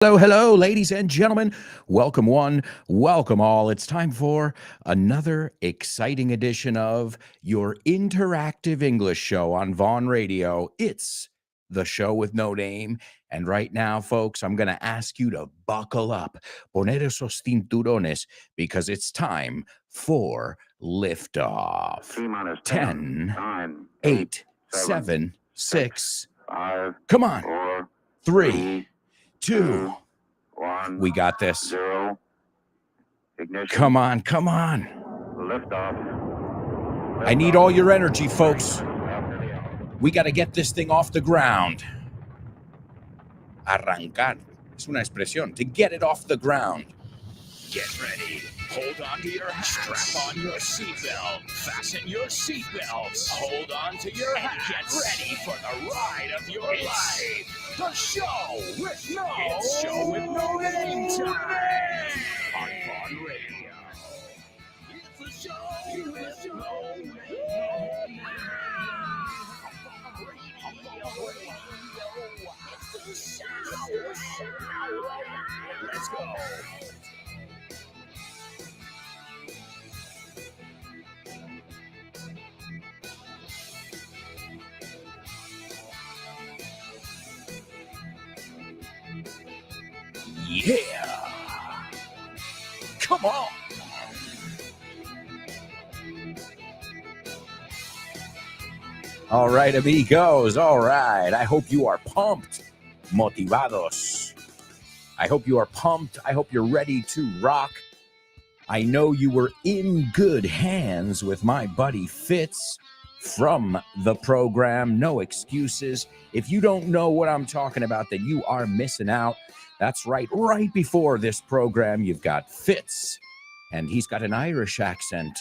Hello, hello, ladies and gentlemen. Welcome one, welcome all. It's time for another exciting edition of your interactive English show on Vaughn Radio. It's the show with no name. And right now, folks, I'm going to ask you to buckle up, poner esos cinturones, because it's time for liftoff. T-minus 10, 9, 8, 7, 7, 6. 5, Come on. 4, 3, 2. 1. We got this. 0. Ignition. Come on, come on. Liftoff. I need all your energy, folks. We got to get this thing off the ground. Arrancar. Es una expresión. To get it off the ground. Get ready. Hold on to your hats. Strap on your seatbelt. Fasten your seatbelts. Hold on to your hats. Get ready for the ride of your life. The show with no name time on Vaughn Radio. It's the show with no name. It's the show. Let's go. Yeah. Come on. All right, amigos. All right. I hope you are pumped, motivados. I hope you are pumped. I hope you're ready to rock. I know you were in good hands with my buddy Fitz from the program. No excuses. If you don't know what I'm talking about, then you are missing out. That's right. Right before this program, you've got Fitz, and he's got an Irish accent.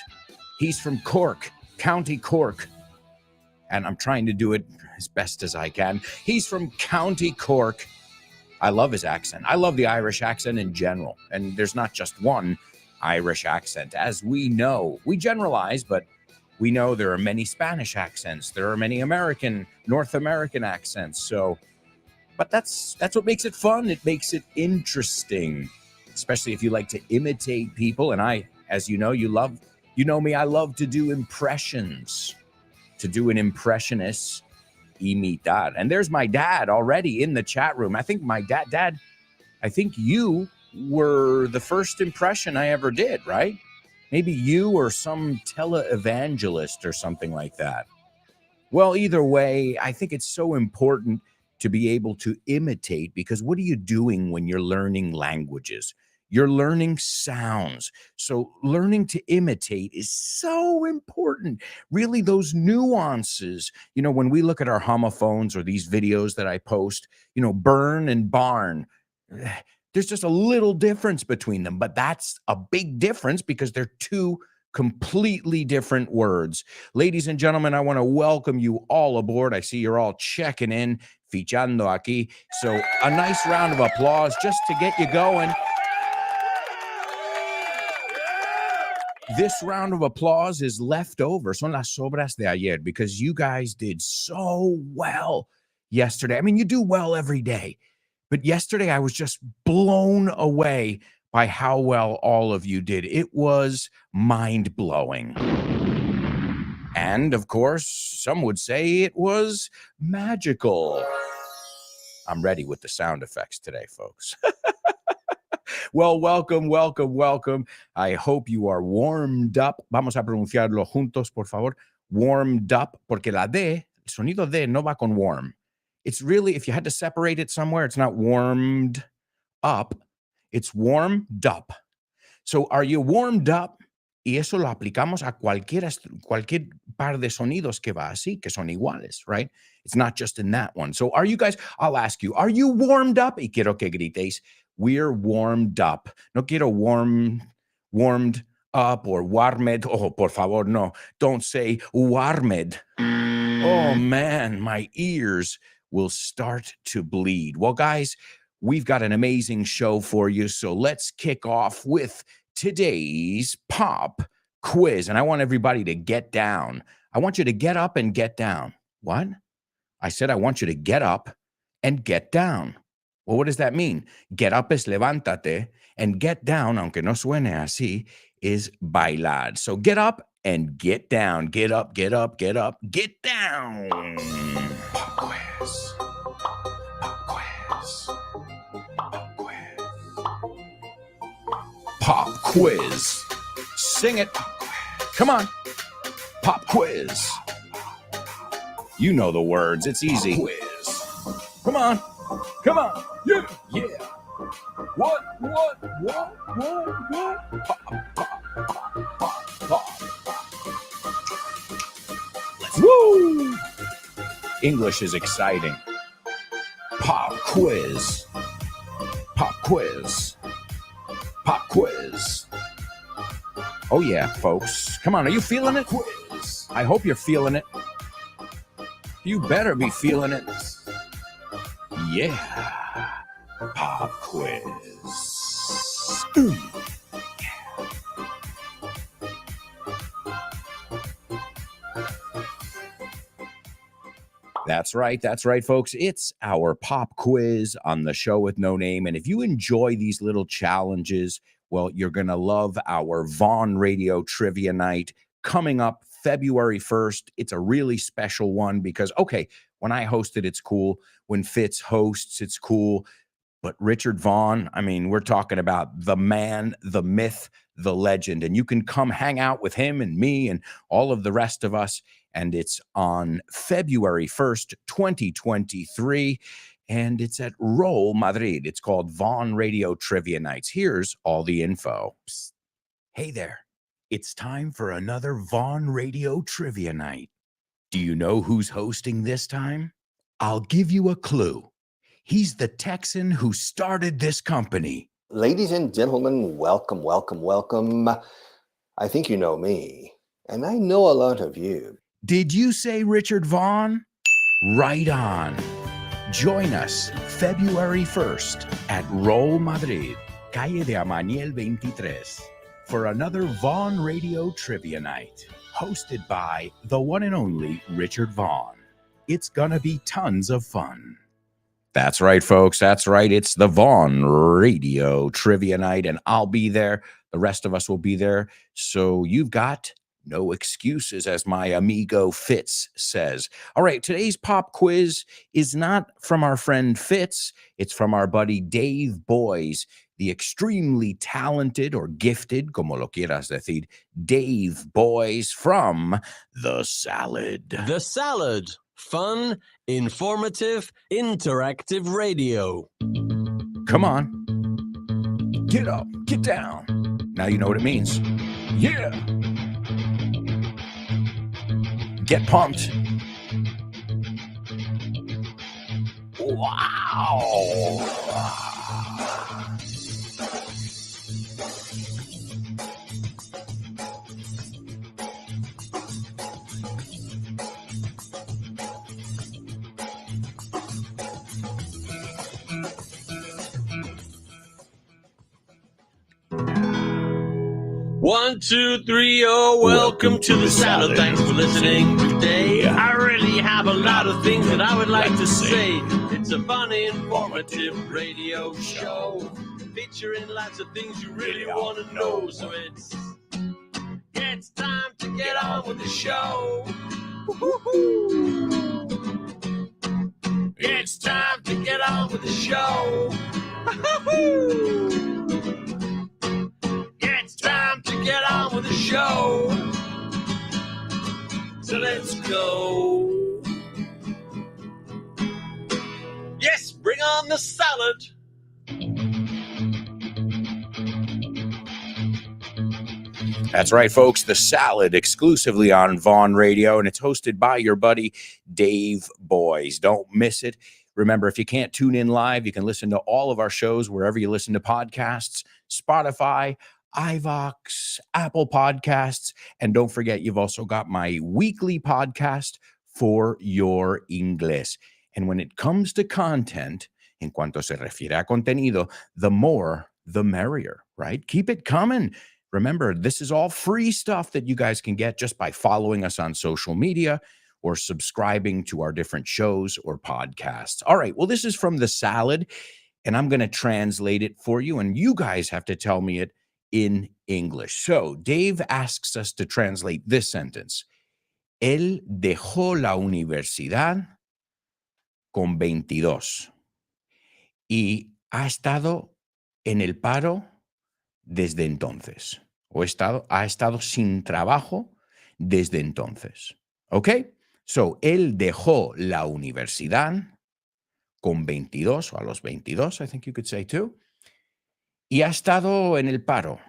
He's from Cork, County Cork, and I'm trying to do it as best as I can. He's from County Cork. I love his accent. I love the Irish accent in general, and there's not just one Irish accent. As we know, we generalize, but we know there are many Spanish accents. There are many North American accents. But that's what makes it fun. It makes it interesting, especially if you like to imitate people. And I, as you know me, I love to do impressions, to do an impressionist imitar. And there's my dad already in the chat room. I think my dad, I think you were the first impression I ever did, right? Maybe you or some televangelist or something like that. Well, either way, I think it's so important to be able to imitate, because what are you doing when you're learning languages? You're learning sounds. So learning to imitate is so important. Really, those nuances, when we look at our homophones or these videos that I post, burn and barn, there's just a little difference between them, but that's a big difference because they're two completely different words. Ladies and gentlemen, I want to welcome you all aboard. I see you're all checking in, fichando aquí. So a nice round of applause just to get you going. This round of applause is left over. Son las sobras de ayer, because you guys did so well yesterday. I mean, you do well every day, but yesterday I was just blown away by how well all of you did. It was mind-blowing. And, of course, some would say it was magical. I'm ready with the sound effects today, folks. Well, welcome. I hope you are warmed up. Vamos a pronunciarlo juntos, por favor. Warmed up, porque la D, el sonido D no va con warm. It's really, if you had to separate it somewhere, it's not warmed up. It's warmed up. So are you warmed up? Y eso lo aplicamos a cualquier par de sonidos que va así, que son iguales, right? It's not just in that one. So are you guys, I'll ask you, are you warmed up? Y quiero que gritéis, we're warmed up. No quiero warmed up or warmed. Oh, por favor, no. Don't say warmed. Oh, man, my ears will start to bleed. Well, guys, we've got an amazing show for you, so let's kick off with today's pop quiz. And I want everybody to get down. I want you to get up and get down. What? I said I want you to get up and get down. Well, what does that mean? Get up es levántate, and get down, aunque no suene así, is bailar. So get up and get down. Get up, get up, get up, get down. Pop quiz. Pop quiz. Pop quiz. Pop quiz. Sing it. Come on. Pop quiz. You know the words. It's easy. Pop quiz. Come on. Come on. Yeah. Yeah. What? Pop, pop, pop, pop, pop. Woo! English is exciting. Pop quiz. Pop quiz. Pop quiz. Oh yeah, folks. Come on, are you feeling it? Quiz. I hope you're feeling it. You better be feeling it. Yeah. Pop quiz. That's right, folks. It's our pop quiz on the show with no name. And if you enjoy these little challenges, well, you're going to love our Vaughn Radio Trivia Night coming up February 1st. It's a really special one because, okay, when I host it, it's cool. When Fitz hosts, it's cool. But Richard Vaughn, I mean, we're talking about the man, the myth, the legend. And you can come hang out with him and me and all of the rest of us. And it's on February 1st, 2023. And it's at Roll Madrid. It's called Vaughn Radio Trivia Nights. Here's all the info. Psst. Hey there. It's time for another Vaughn Radio Trivia Night. Do you know who's hosting this time? I'll give you a clue. He's the Texan who started this company. Ladies and gentlemen, welcome, welcome, welcome. I think you know me, and I know a lot of you. Did you say Richard Vaughn? Right on. Join us February 1st at Roll Madrid, Calle de Amaniel 23, for another Vaughn Radio Trivia Night, hosted by the one and only Richard Vaughn. It's gonna be tons of fun. That's right, folks. That's right. It's the Vaughn Radio Trivia Night, and I'll be there. The rest of us will be there. So you've got no excuses, as my amigo Fitz says. All right, today's pop quiz is not from our friend Fitz. It's from our buddy Dave Boys, the extremely talented or gifted, como lo quieras decir, Dave Boys from The Salad. The Salad. Fun, informative, interactive radio. Come on. Get up, get down. Now you know what it means. Yeah. Get pumped. Wow. 1, 2, 3, oh, welcome to the Salad. Thanks for listening today. I really have a lot of things that I would like to say. It's a fun, informative radio show featuring lots of things you really want to know. So it's time to get on with the show. It's time to get on with the show. It's time to get on with the show. So let's go. Yes, bring on the salad. That's right, folks. The Salad, exclusively on Vaughn Radio, and it's hosted by your buddy Dave Boys. Don't miss it. Remember, if you can't tune in live, you can listen to all of our shows wherever you listen to podcasts, Spotify, iVox, Apple Podcasts, and don't forget, you've also got my weekly podcast for your Inglés. And when it comes to content, en cuanto se refiere a contenido, the more, the merrier, right? Keep it coming. Remember, this is all free stuff that you guys can get just by following us on social media or subscribing to our different shows or podcasts. All right, well, this is from The Salad, and I'm going to translate it for you, and you guys have to tell me it in English. So Dave asks us to translate this sentence. Él dejó la universidad con 22 y ha estado en el paro desde entonces. Ha estado sin trabajo desde entonces. ¿Ok? So, él dejó la universidad con 22 o a los 22, I think you could say too, y ha estado en el paro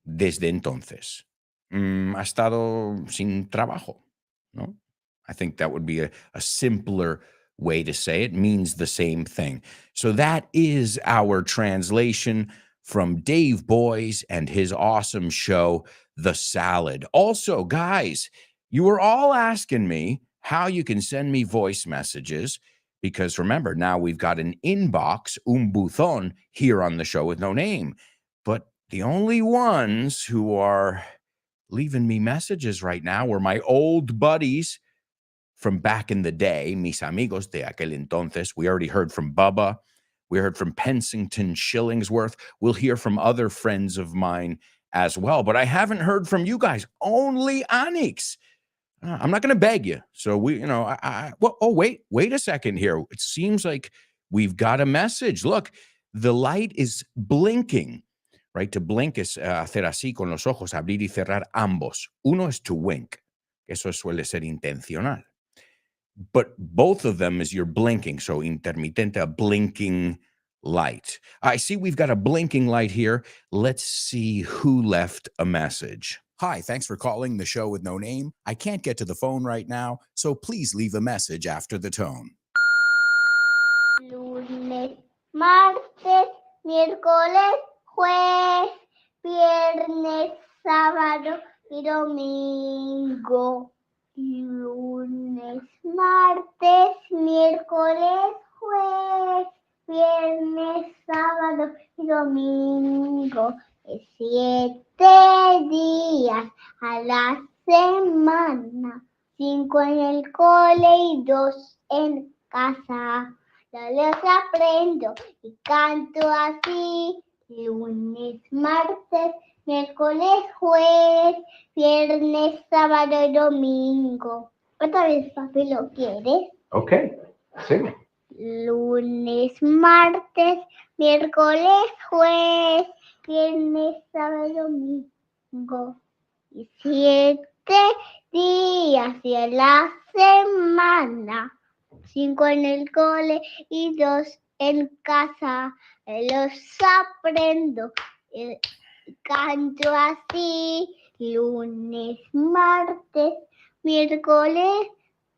desde entonces. Ha estado sin trabajo, ¿no? I think that would be a simpler way to say it. Means the same thing. So that is our translation from Dave Boys and his awesome show, The Salad. Also, guys, you were all asking me how you can send me voice messages because remember, now we've got an inbox, buzón, here on the show with no name. But the only ones who are leaving me messages right now were my old buddies from back in the day, mis amigos de aquel entonces. We already heard from Bubba. We heard from Pensington Shillingsworth. We'll hear from other friends of mine as well. But I haven't heard from you guys. Only Onyx. I'm not going to beg you. So wait a second here. It seems like we've got a message. Look, the light is blinking. Right? To blink es hacer así con los ojos, abrir y cerrar ambos. Uno es to wink. Eso suele ser intencional. But both of them is you're blinking. So intermitente, a blinking light. I see we've got a blinking light here. Let's see who left a message. Hi, thanks for calling the show with no name. I can't get to the phone right now, so please leave a message after the tone. Lunes, martes, miércoles, jueves, viernes, sábado y domingo. Lunes, martes, miércoles, jueves, viernes, sábado y domingo. 7 días a la semana, 5 en el cole y 2 en casa. Yo los aprendo y canto así. Lunes, martes, miércoles, jueves, viernes, sábado y domingo. Otra vez, papi, ¿lo quieres? Okay, sing it. Lunes, martes, miércoles, jueves, viernes, sábado y domingo. Y 7 días de la semana. 5 en el cole y 2 en casa. Los aprendo y canto así. Lunes, martes, miércoles,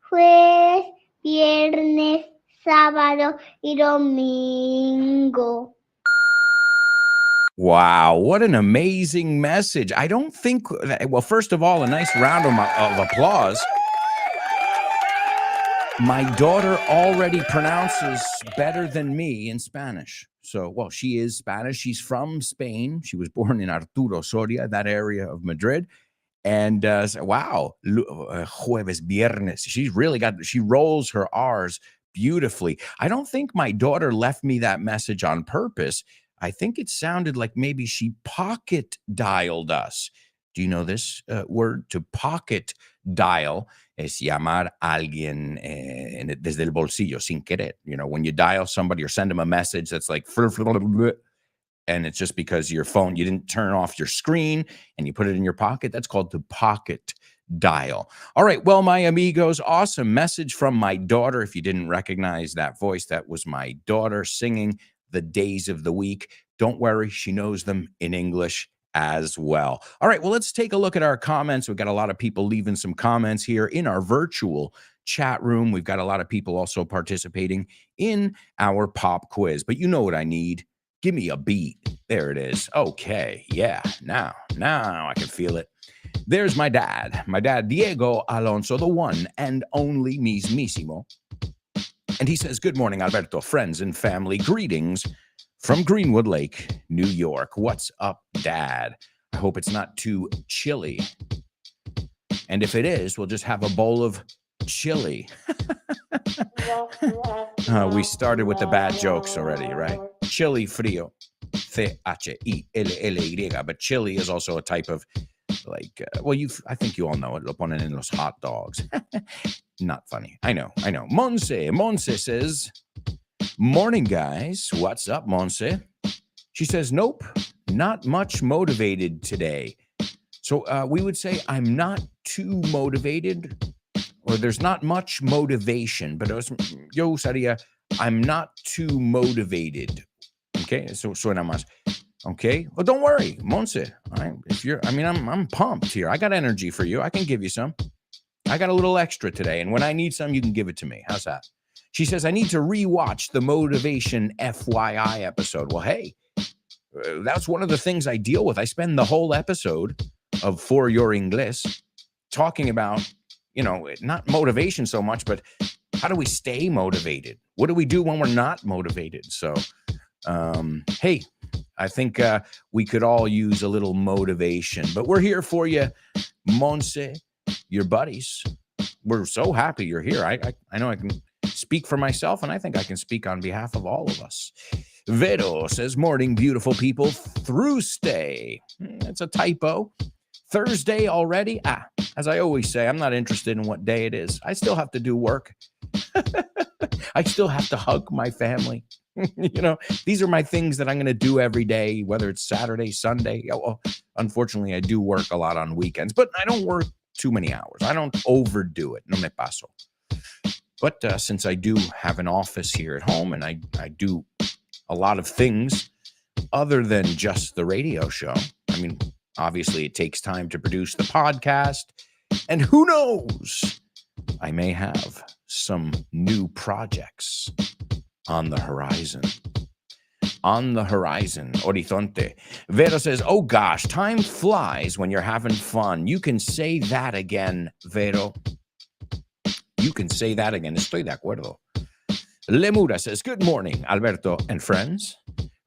jueves, viernes, sábado y domingo. Wow, what an amazing message. I don't think, well, first of all, a nice round of applause. My daughter already pronounces better than me in Spanish. So, well, she is Spanish. She's from Spain. She was born in Arturo Soria, that area of Madrid. And wow, jueves, viernes. She rolls her R's beautifully. I don't think my daughter left me that message on purpose. I think it sounded like maybe she pocket dialed us. Do you know this word? To pocket dial es llamar a alguien desde el bolsillo, sin querer. You know, when you dial somebody or send them a message that's like, and it's just because your phone, you didn't turn off your screen and you put it in your pocket. That's called to pocket dial. All right. Well, my amigos, awesome message from my daughter. If you didn't recognize that voice, that was my daughter singing the days of the week. Don't worry. She knows them in English as well. All right. Well, let's take a look at our comments. We've got a lot of people leaving some comments here in our virtual chat room. We've got a lot of people also participating in our pop quiz, but you know what I need. Give me a beat. There it is. Okay. Yeah. Now I can feel it. There's my dad, Diego Alonso, the one and only mismísimo. And he says, good morning, Alberto, friends and family. Greetings from Greenwood Lake, New York. What's up, Dad? I hope it's not too chilly. And if it is, we'll just have a bowl of chili. We started with the bad jokes already, right? Chili frío. C-H-I-L-L-Y. But chili is also a type of, like, I think you all know it. Lo ponen en los hot dogs. Not funny. I know. Monse says, morning, guys. What's up, Monse? She says, nope, not much motivated today. So we would say I'm not too motivated, or there's not much motivation, but yo usaría I'm not too motivated. Okay, so suena más. Okay, well, don't worry, Monse. I'm pumped here. I got energy for you. I can give you some. I got a little extra today, and when I need some, you can give it to me. How's that? She says, I need to rewatch the Motivation FYI episode. Well, hey, that's one of the things I deal with. I spend the whole episode of For Your Inglés talking about, not motivation so much, but how do we stay motivated? What do we do when we're not motivated? So, hey, I think we could all use a little motivation, but we're here for you, Monse, your buddies. We're so happy you're here. I know I can speak for myself, and I think I can speak on behalf of all of us. Vero says, morning, beautiful people. Thursday. It's a typo. Thursday already? As I always say, I'm not interested in what day it is. I still have to do work. I still have to hug my family. These are my things that I'm going to do every day, whether it's Saturday, Sunday. Well, unfortunately, I do work a lot on weekends, but I don't work too many hours. I don't overdo it. No me paso. But since I do have an office here at home, and I do a lot of things other than just the radio show. I mean, obviously, it takes time to produce the podcast. And who knows? I may have some new projects on the horizon. On the horizon, horizonte. Vero says, oh gosh, time flies when you're having fun. You can say that again, Vero. You can say that again. Estoy de acuerdo. Lemura says, good morning, Alberto and friends.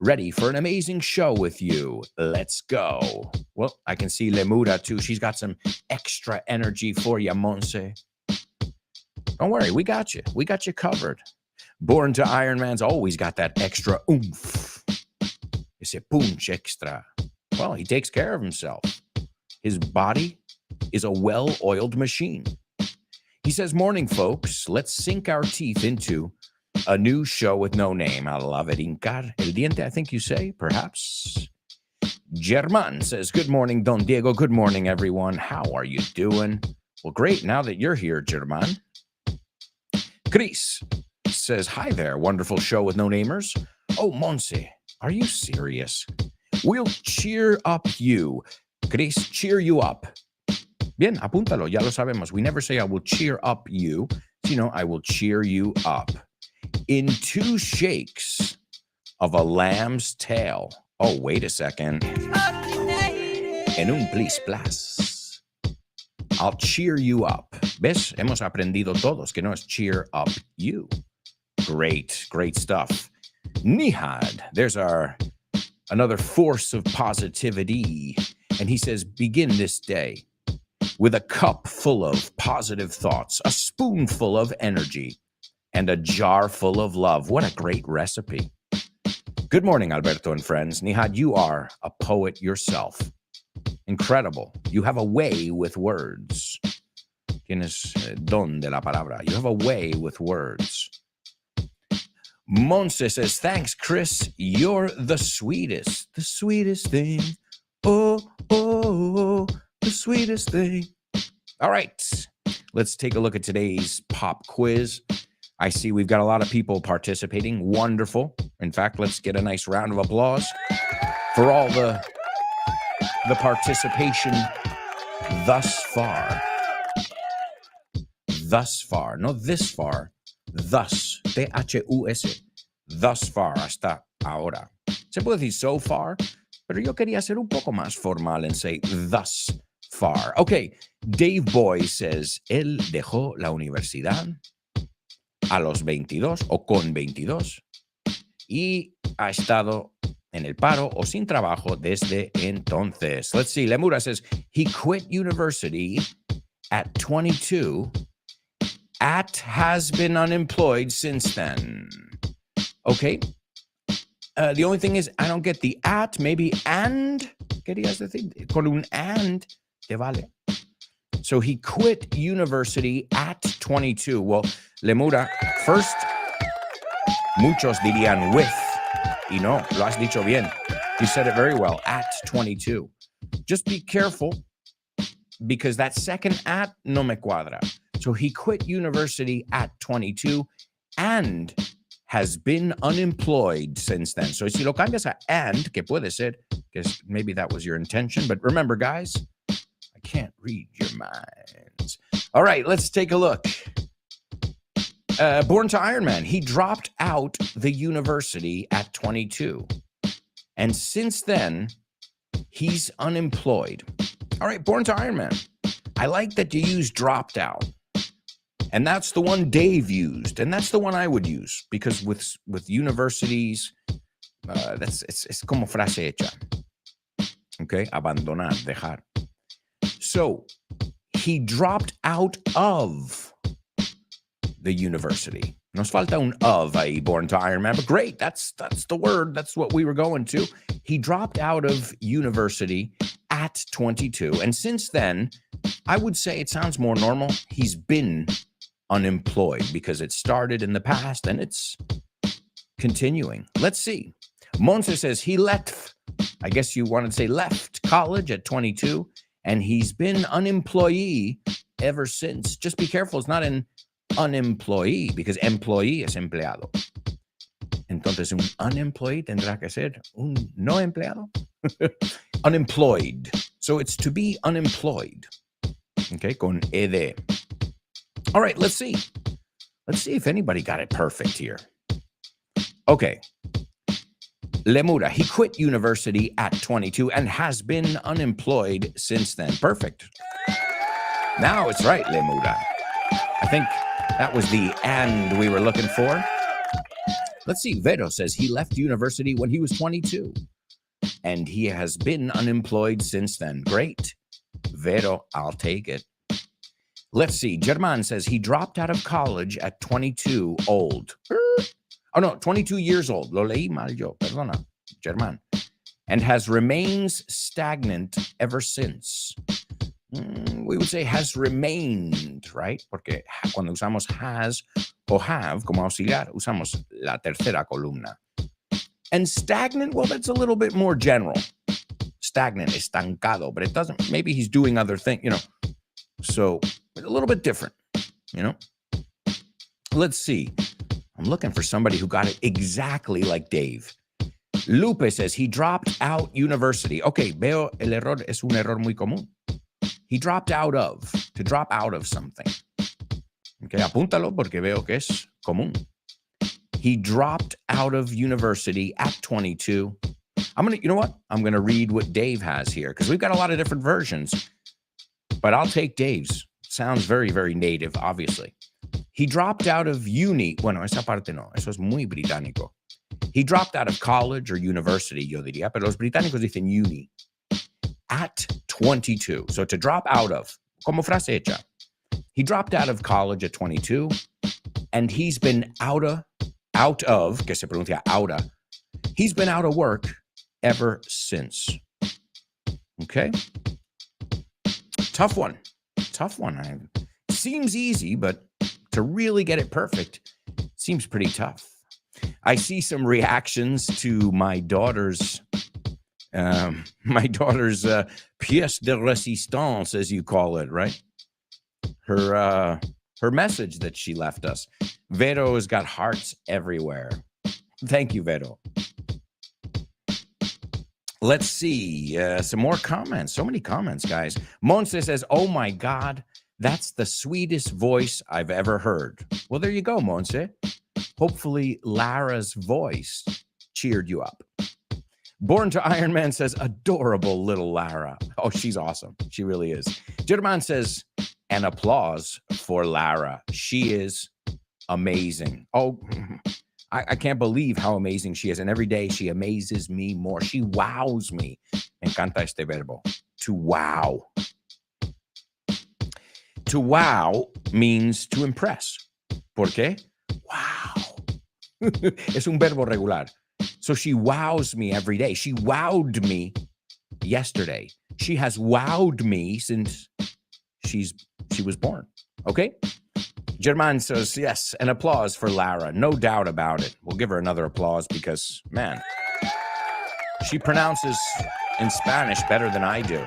Ready for an amazing show with you. Let's go. Well, I can see Lemura too. She's got some extra energy for you, Monse. Don't worry, we got you. We got you covered. Born to Iron Man's always got that extra oomph. Ese punch extra. Well, he takes care of himself. His body is a well-oiled machine. He says, morning, folks. Let's sink our teeth into a new show with no name. A la hincar el diente, I think you say, perhaps. German says, good morning, Don Diego. Good morning, everyone. How are you doing? Well, great, now that you're here, German. Chris says, hi there, wonderful show with no namers. Oh, Monse, are you serious? We'll cheer up you. Chris, cheer you up. Bien, apúntalo, ya lo sabemos. We never say I will cheer up you, sino I will cheer you up. In 2 shakes of a lamb's tail. Oh, wait a second. En un plis plas. I'll cheer you up. ¿Ves? Hemos aprendido todos que no es cheer up you. Great, great stuff. Nihad, there's another force of positivity. And he says, begin this day with a cup full of positive thoughts, a spoonful of energy, and a jar full of love. What a great recipe. Good morning, Alberto and friends. Nihad, you are a poet yourself. Incredible. You have a way with words. Tienes don de la palabra. You have a way with words. Monse says, thanks, Chris. You're the sweetest. The sweetest thing. Oh, oh, the sweetest thing. All right. Let's take a look at today's pop quiz. I see we've got a lot of people participating. Wonderful. In fact, let's get a nice round of applause for all the participation thus far. Thus far. No this far. Thus. T-H-U-S. Thus far. Hasta ahora. Se puede decir so far, pero yo quería ser un poco más formal and say thus far. Okay. Dave Boy says, él dejó la universidad a los 22 o con 22 y ha estado en el paro o sin trabajo desde entonces. Let's see. Lemura says he quit university at 22 At has been unemployed since then. Okay. The only thing is, I don't get the at, maybe and. ¿Querías decir? Con un and, te vale. So he quit university at 22. Well, Lemura, first, muchos dirían with. Y no, lo has dicho bien. You said it very well, at 22. Just be careful, because that second at no me cuadra. So he quit university at 22 and has been unemployed since then. So si lo cambias a and, que puede ser, because maybe that was your intention. But remember, guys, I can't read your minds. All right, let's take a look. Born to Iron Man, he dropped out the university at 22. And since then, he's unemployed. All right, Born to Iron Man. I like that you use dropped out. And that's the one Dave used. And that's the one I would use. Because with universities, it's como frase hecha. Okay, abandonar, dejar. So, he dropped out of the university. Nos falta un of ahí, Born to Iron Man. But great, that's the word. That's what we were going to. He dropped out of university at 22. And since then, I would say it sounds more normal. He's been unemployed because it started in the past and it's continuing. Let's see. Monse says he left. I guess you wanted to say left college at 22. And he's been unemployee ever since. Just be careful. It's not an unemployee, because employee es empleado. Entonces, un unemployee tendrá que ser un no empleado. Unemployed. So it's to be unemployed. Okay, con ed. All right, let's see. Let's see if anybody got it perfect here. Okay. Lemura, he quit university at 22 and has been unemployed since then. Perfect. Now it's right, Lemura. I think that was the and we were looking for. Let's see. Vero says he left university when he was 22 and he has been unemployed since then. Great. Vero, I'll take it. Let's see. German says he dropped out of college at 22 old. Oh, no, 22 years old. Lo leí mal yo. Perdona, German. And has remains stagnant ever since. We would say has remained, right? Porque cuando usamos has o have como auxiliar, usamos la tercera columna. And stagnant, well, that's a little bit more general. Stagnant, estancado, but it doesn't, maybe he's doing other things, you know. So a little bit different, you know. Let's see. I'm looking for somebody who got it exactly like Dave. Lupe says he dropped out university. Okay, veo el error es un error muy común. He dropped out of, to drop out of something. Okay, apúntalo porque veo que es común. He dropped out of university at 22. You know what? I'm going to read what Dave has here because we've got a lot of different versions, but I'll take Dave's. Sounds very, very native, obviously. He dropped out of uni. Bueno, esa parte no. Eso es muy británico. He dropped out of college or university, yo diría, pero los británicos dicen uni. At 22. So to drop out of, como frase hecha. He dropped out of college at 22, and he's been out of, que se pronuncia outa, he's been out of work ever since. Okay? Tough one. Seems easy, but to really get it perfect seems pretty tough. I see some reactions to my daughter's pièce de résistance, as you call it, right? Her message that she left us. Vero has got hearts everywhere. Thank you, Vero. Let's see some more comments. So many comments, guys. Monse says, "Oh my God, that's the sweetest voice I've ever heard." Well, there you go, Monse. Hopefully, Lara's voice cheered you up. Born to Iron Man says, "Adorable little Lara." Oh, she's awesome. She really is. German says, "An applause for Lara. She is amazing." Oh, I can't believe how amazing she is. And every day she amazes me more. She wows me. Me encanta este verbo. To wow. To wow means to impress. ¿Por qué? Wow. Es un verbo regular. So she wows me every day. She wowed me yesterday. She has wowed me since she was born. Okay? German says, yes, an applause for Lara. No doubt about it. We'll give her another applause because, man, she pronounces in Spanish better than I do.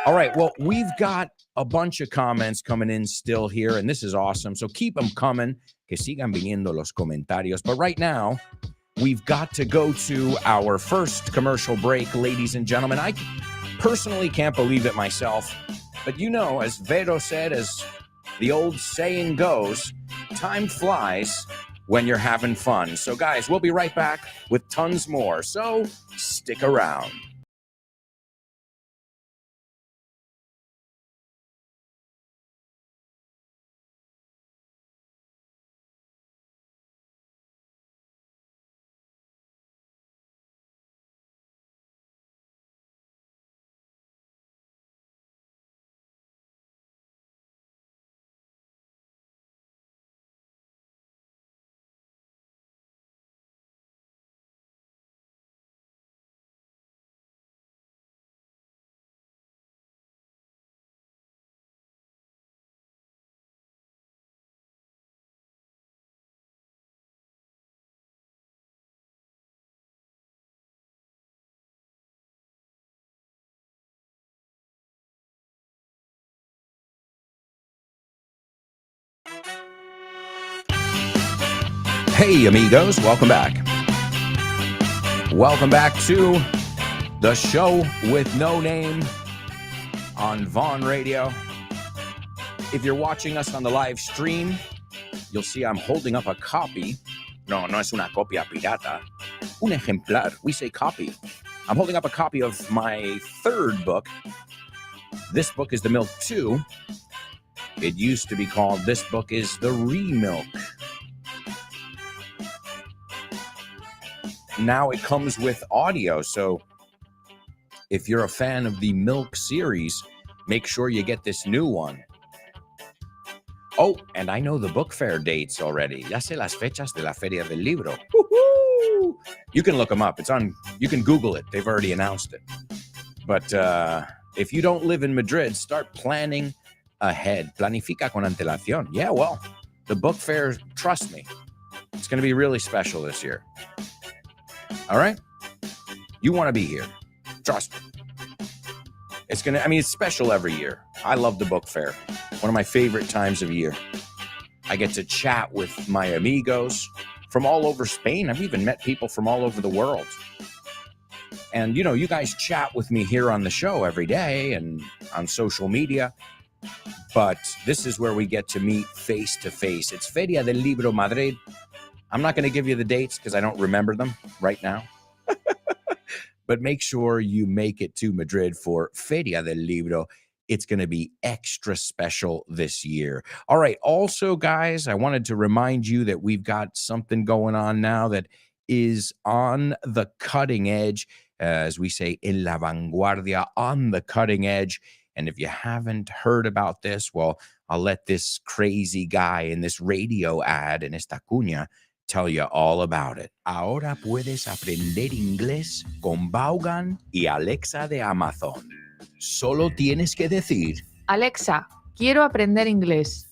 All right, well, we've got a bunch of comments coming in still here, and this is awesome. So keep them coming. Que sigan viniendo los comentarios. But right now, we've got to go to our first commercial break, ladies and gentlemen. I personally can't believe it myself. But you know, as Vero said, as the old saying goes, time flies when you're having fun. So, guys, we'll be right back with tons more. So stick around. Hey, amigos, welcome back. Welcome back to the show with no name on Vaughn Radio. If you're watching us on the live stream, you'll see I'm holding up a copy. No es una copia pirata. Un ejemplar. We say copy. I'm holding up a copy of my third book. This book is The Milk 2. It used to be called This Book is the Remilk. Now it comes with audio, so if you're a fan of the Milk series, make sure you get this new one. Oh, and I know the book fair dates already. Ya sé las fechas de la Feria del Libro. Woo-hoo! You can look them up. You can Google it. They've already announced it. But if you don't live in Madrid, start planning ahead. Planifica con antelación. Yeah, well, the book fair, trust me, it's going to be really special this year. All right? You want to be here. Trust me. It's special every year. I love the book fair. One of my favorite times of year. I get to chat with my amigos from all over Spain. I've even met people from all over the world. And, you guys chat with me here on the show every day and on social media. But this is where we get to meet face to face. It's Feria del Libro Madrid. I'm not going to give you the dates because I don't remember them right now. But make sure you make it to Madrid for Feria del Libro. It's going to be extra special this year. All right. Also, guys, I wanted to remind you that we've got something going on now that is on the cutting edge. As we say, en la vanguardia, on the cutting edge. And if you haven't heard about this, well, I'll let this crazy guy in this radio ad, en esta cuña, tell you all about it. Ahora puedes aprender inglés con Vaughan y Alexa de Amazon. Solo tienes que decir: Alexa, quiero aprender inglés.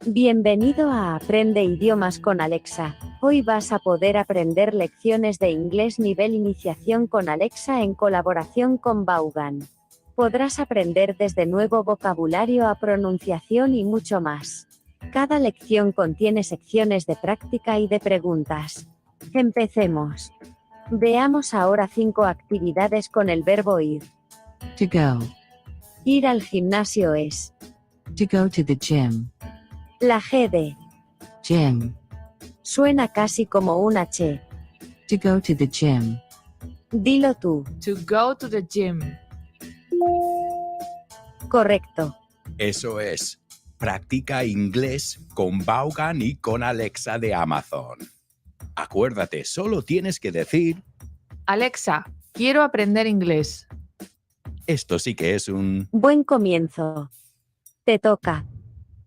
Bienvenido a Aprende Idiomas con Alexa. Hoy vas a poder aprender lecciones de inglés nivel iniciación con Alexa en colaboración con Vaughan. Podrás aprender desde nuevo vocabulario a pronunciación y mucho más. Cada lección contiene secciones de práctica y de preguntas. Empecemos. Veamos ahora 5 actividades con el verbo ir. To go. Ir al gimnasio es. To go to the gym. La G de Gym. suena casi como una H. To go to the gym. Dilo tú. To go to the gym. Correcto. Eso es. Practica inglés con Vaughan y con Alexa de Amazon. Acuérdate, solo tienes que decir: Alexa, quiero aprender inglés. esto sí que es un... Buen comienzo. Te toca.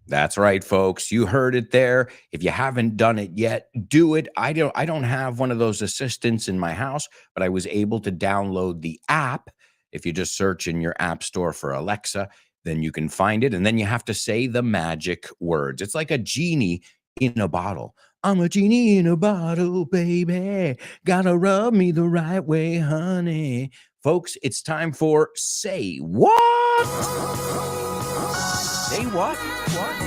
That's right, folks. You heard it there. If you haven't done it yet, do it. I don't have one of those assistants in my house, but I was able to download the app. If you just search in your app store for Alexa, then you can find it. And then you have to say the magic words. It's like a genie in a bottle. I'm a genie in a bottle, baby. Gotta rub me the right way, honey. Folks, it's time for Say What? Say what? What?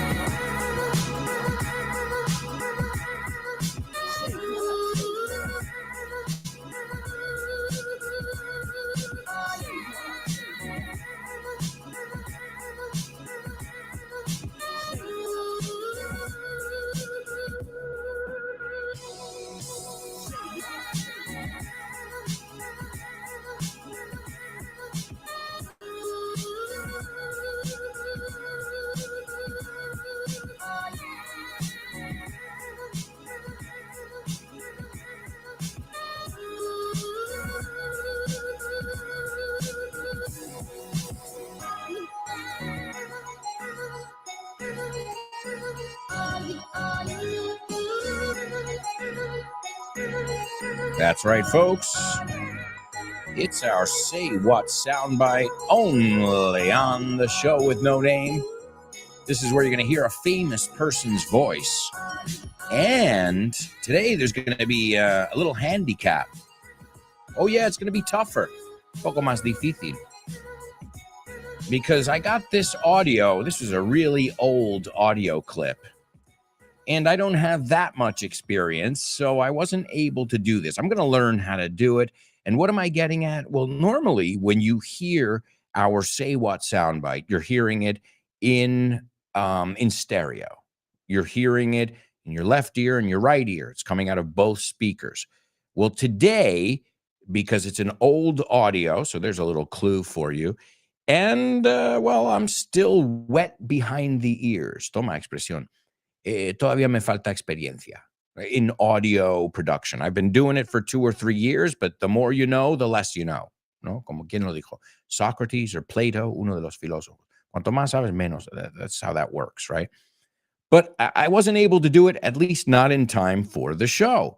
That's right, folks. It's our Say What soundbite only on the show with no name. This is where you're going to hear a famous person's voice. And today there's going to be a little handicap. Oh, yeah, it's going to be tougher. Un poco más difícil. Because I got this audio. This was a really old audio clip. And I don't have that much experience, so I wasn't able to do this. I'm going to learn how to do it. And what am I getting at? Well, normally when you hear our Say What soundbite, you're hearing it in stereo. You're hearing it in your left ear and your right ear. It's coming out of both speakers. Well, today, because it's an old audio, so there's a little clue for you. And, well, I'm still wet behind the ears. Toma expresión. Todavía me falta experiencia in audio production. I've been doing it for 2 or 3 years, but the more you know, the less you know. ¿No? Como quien lo dijo, Socrates or Plato, uno de los filósofos. Cuanto más sabes, menos. That's how that works, right? But I wasn't able to do it, at least not in time for the show.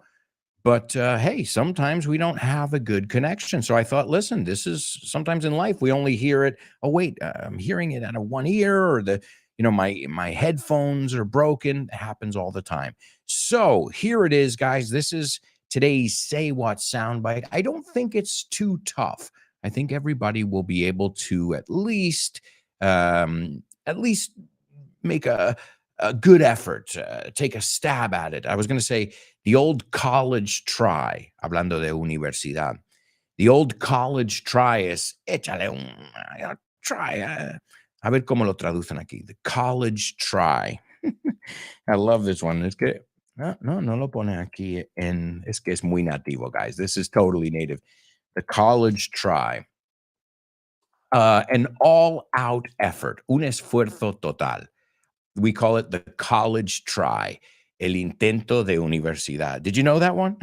But hey, sometimes we don't have a good connection. So I thought, listen, this is sometimes in life we only hear it. Oh, wait, I'm hearing it out of one ear, or my headphones are broken. It happens all the time. So here it is, guys. This is today's Say What soundbite. I don't think it's too tough. I think everybody will be able to at least make a good effort, take a stab at it. I was going to say the old college try, hablando de universidad. The old college try is, échale un try. A ver cómo lo traducen aquí. The college try. I love this one. Es que, no lo pone aquí es que es muy nativo, guys. This is totally native. The college try. An all-out effort. Un esfuerzo total. We call it the college try. El intento de universidad. Did you know that one?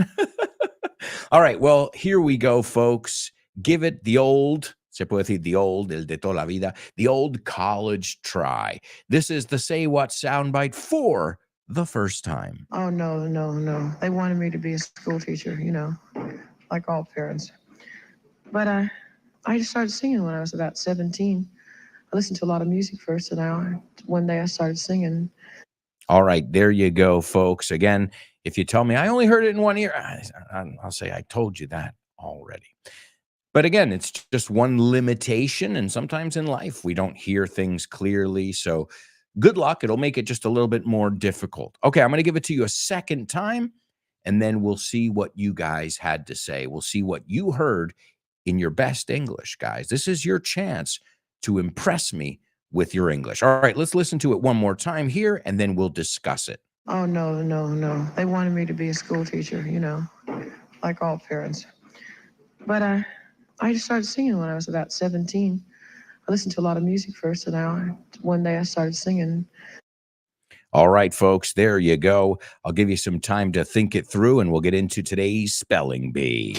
All right. Well, here we go, folks. Give it the old, se puede decir the old, el de toda la vida, the old college try. This is the Say What soundbite for the first time. Oh, no. They wanted me to be a school teacher, like all parents. But I just started singing when I was about 17. I listened to a lot of music first, and one day I started singing. All right, there you go, folks. Again, if you tell me I only heard it in one ear, I'll say I told you that already. But again, it's just one limitation, and sometimes in life we don't hear things clearly. So good luck. It'll make it just a little bit more difficult. Okay, I'm going to give it to you a second time, and then we'll see what you guys had to say. We'll see what you heard in your best English, guys. This is your chance to impress me with your English. All right, let's listen to it one more time here, and then we'll discuss it. Oh, no. They wanted me to be a school teacher, like all parents. But I just started singing when I was about 17. I listened to a lot of music first, and one day I started singing. All right, folks, there you go. I'll give you some time to think it through, and we'll get into today's Spelling Bee.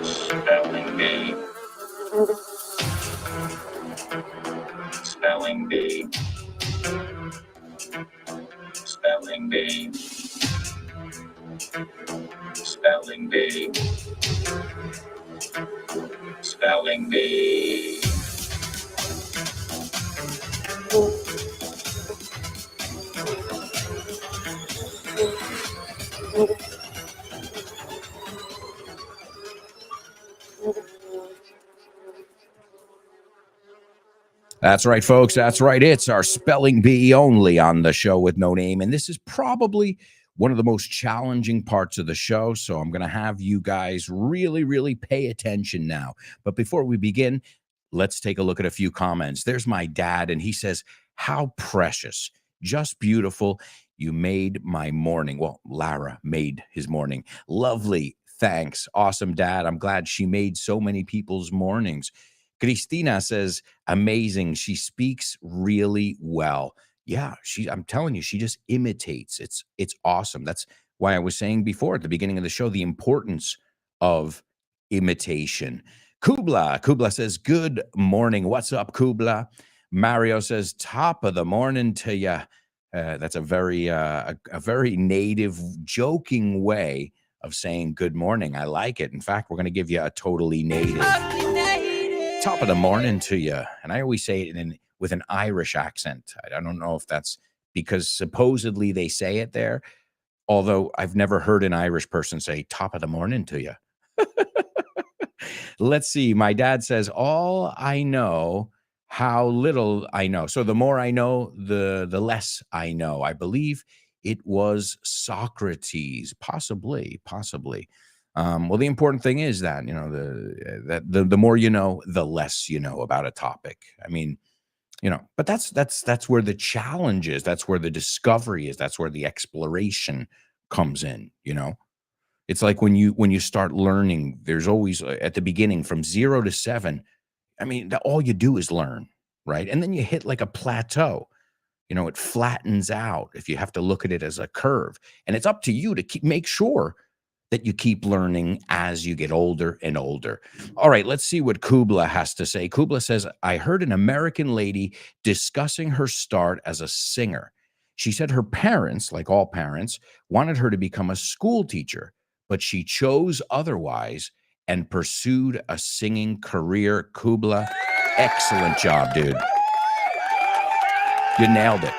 Spelling Bee. Spelling Bee. Spelling Bee. That's right, folks. That's right. It's our spelling bee only on the show with no name. And this is probably one of the most challenging parts of the show. So I'm going to have you guys really, really pay attention now. But before we begin, let's take a look at a few comments. There's my dad, and he says, "How precious, just beautiful. You made my morning." Well, Lara made his morning. Lovely. Thanks. Awesome, Dad. I'm glad she made so many people's mornings. Cristina says, "Amazing. She speaks really well." Yeah, I'm telling you, she just imitates. It's awesome. That's why I was saying before at the beginning of the show, the importance of imitation. Kubla says, "Good morning. What's up, Kubla?" Mario says, "Top of the morning to ya." That's a very native, joking way of saying good morning. I like it. In fact, we're going to give you a totally native top of the morning to you. And I always say it with an Irish accent. I don't know if that's because supposedly they say it there, although I've never heard an Irish person say top of the morning to you. Let's see. My dad says, "All I know, how little I know." So the more I know, the less I know. I believe it was Socrates, possibly. Well, the important thing is that, the more you know, the less you know about a topic. I mean, but that's where the challenge is. That's where the discovery is. That's where the exploration comes in. It's like when you start learning, there's always at the beginning from 0 to 7. I mean, all you do is learn, right? And then you hit like a plateau. It flattens out if you have to look at it as a curve. And it's up to you to make sure that you keep learning as you get older and older. All right, let's see what Kubla has to say. Kubla says, "I heard an American lady discussing her start as a singer. She said her parents, like all parents, wanted her to become a school teacher, but she chose otherwise and pursued a singing career." Kubla, excellent job, dude. You nailed it.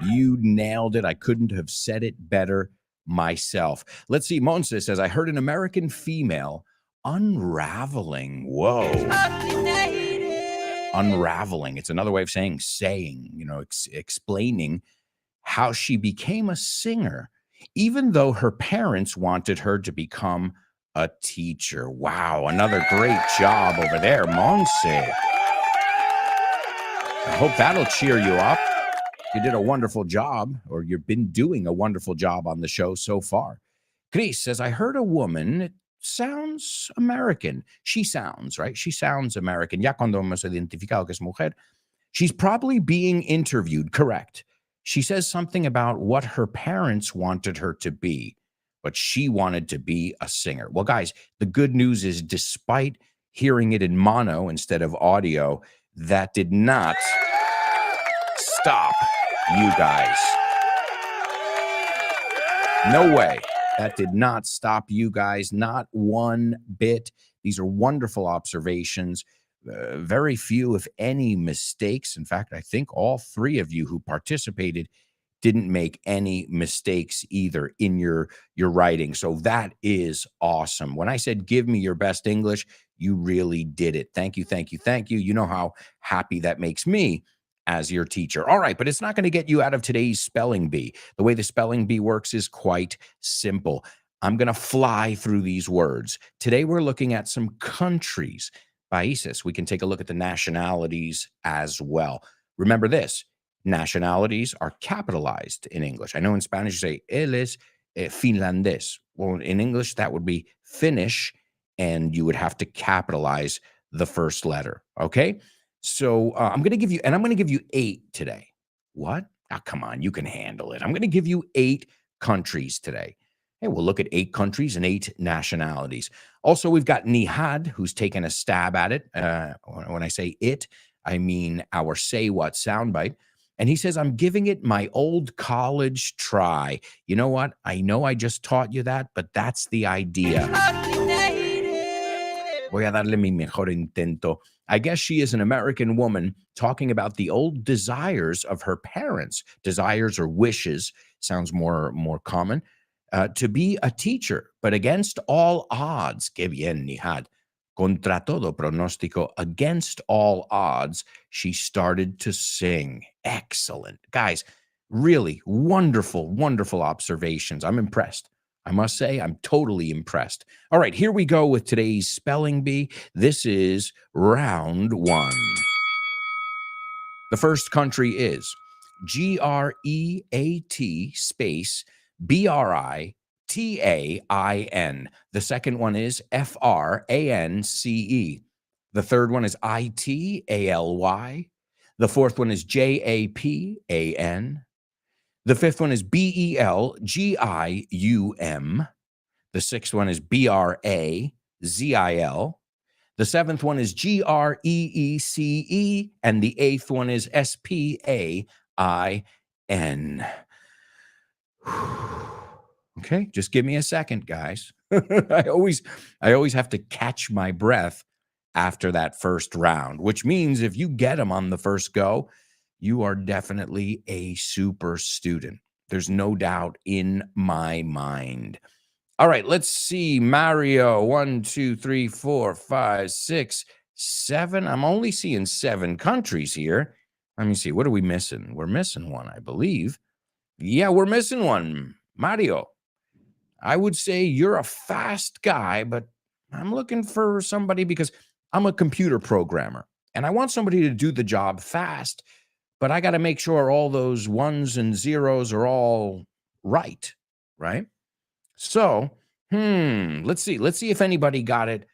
You nailed it. I couldn't have said it better myself. Let's see. Monse says, "I heard an American female unraveling." Whoa. Unraveling. It's another way of saying, explaining how she became a singer, even though her parents wanted her to become a teacher. Wow. Another great job over there, Monse. I hope that'll cheer you up. You did a wonderful job, or you've been doing a wonderful job on the show so far. Chris says, "I heard a woman. It sounds American." She sounds, right? She sounds American. Ya cuando hemos identificado que es mujer. She's probably being interviewed. Correct. She says something about what her parents wanted her to be, but she wanted to be a singer. Well, guys, the good news is despite hearing it in mono instead of audio, that did not stop you guys. No way. That did not stop you guys, not one bit. These are wonderful observations. Very few, if any, mistakes. In fact, I think all three of you who participated didn't make any mistakes either in your writing. So that is awesome. When I said give me your best English, you really did it. Thank you, thank you, thank you. You know how happy that makes me as your teacher. All right, but it's not going to get you out of today's spelling bee. The way the spelling bee works is quite simple. I'm going to fly through these words. Today we're looking at some countries, países. We can take a look at the nationalities as well. Remember this, nationalities are capitalized in English. I know in Spanish you say, él es finlandés. Well, in English, that would be Finnish, and you would have to capitalize the first letter, okay? So I'm going to give you 8 today. What? Oh, come on, you can handle it. I'm going to give you 8 countries today. Hey, we'll look at 8 countries and 8 nationalities. Also, we've got Nihad, who's taken a stab at it. When I say it, I mean our Say What soundbite. And he says, "I'm giving it my old college try." You know what? I know I just taught you that, but that's the idea. Voy a darle mi mejor intento. I guess she is an American woman talking about the old desires of her parents. Desires or wishes sounds more common. To be a teacher, but against all odds. Que bien, Nihad. Contra todo pronóstico, against all odds, she started to sing. Excellent. Guys, really wonderful, wonderful observations. I'm impressed. I must say, I'm totally impressed. All right, here we go with today's spelling bee. This is round one. The first country is Great space Britain. The second one is France. The third one is Italy. The fourth one is Japan. The fifth one is Belgium. The sixth one is Brazil. The seventh one is Greece. And the eighth one is Spain. Okay, just give me a second, guys. I always have to catch my breath after that first round, which means if you get them on the first go, you are definitely a super student. There's no doubt in my mind. All right, let's see. Mario, 1, 2, 3, 4, 5, 6, 7. I'm only seeing 7 countries here. Let me see. What are we missing? We're missing one, I believe. Yeah, we're missing one. Mario, I would say you're a fast guy, but I'm looking for somebody because I'm a computer programmer and I want somebody to do the job fast, but I got to make sure all those ones and zeros are all right? So, let's see. Let's see if anybody got it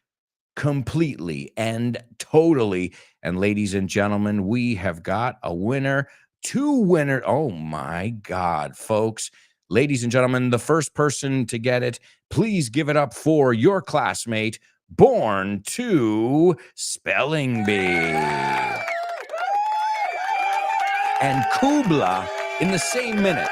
completely and totally. And ladies and gentlemen, we have got a winner, 2 winners. Oh my God, folks. Ladies and gentlemen, the first person to get it, please give it up for your classmate, Born to Spelling Bee. And Kubla in the same minute.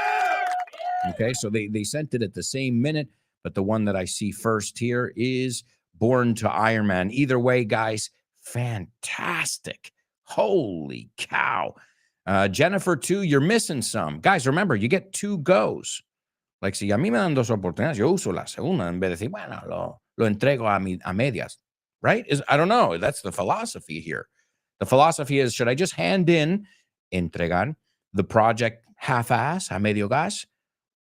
Okay, so they sent it at the same minute, but the one that I see first here is Born to Iron Man. Either way, guys, fantastic. Holy cow. Jennifer, too, you're missing some. Guys, remember, you get 2 goes. Like, si a mí me dan 2 oportunidades, yo uso la segunda en vez de decir, bueno, lo entrego a medias. Right? I don't know. That's the philosophy here. The philosophy is, should I just hand in, entregar, the project half-ass, a medio gas?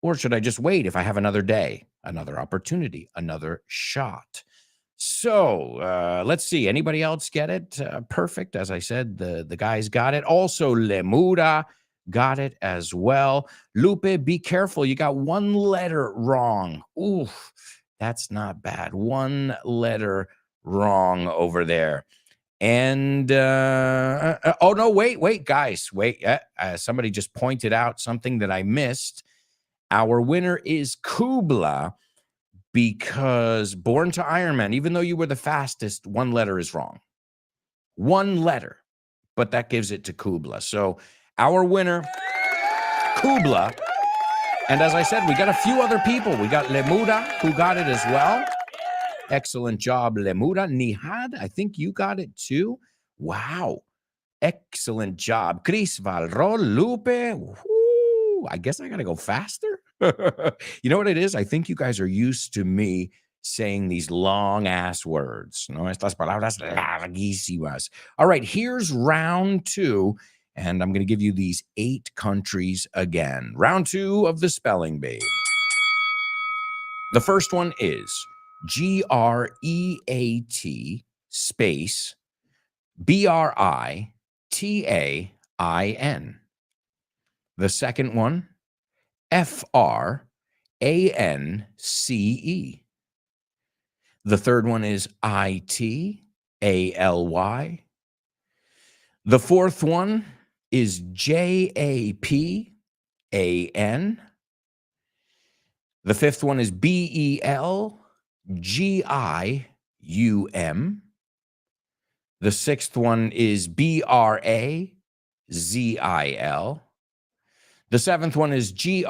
Or should I just wait if I have another day, another opportunity, another shot? So let's see. Anybody else get it? Perfect. As I said, the guys got it. Also, Lemura got it as well. Lupe, be careful. You got 1 letter wrong. Oof, that's not bad. 1 letter wrong over there. And oh, no, wait, guys. Wait. Somebody just pointed out something that I missed. Our winner is Kubla because Born to Iron Man, even though you were the fastest, 1 letter is wrong. 1 letter, but that gives it to Kubla. So our winner, Kubla. And as I said, we got a few other people. We got Lemura, who got it as well. Excellent job, Lemura. Nihad, I think you got it too. Wow. Excellent job. Chris Valro, Lupe. Whoo, I guess I got to go faster. You know what it is? I think you guys are used to me saying these long-ass words. No, estas palabras larguísimas. All right, here's round 2, and I'm going to give you these 8 countries again. Round 2 of the spelling bee. The first one is Great space Britain. The second one, France. The third one is Italy. The fourth one is Japan. The fifth one is Belgium. The sixth one is Brazil. The seventh one is Greece.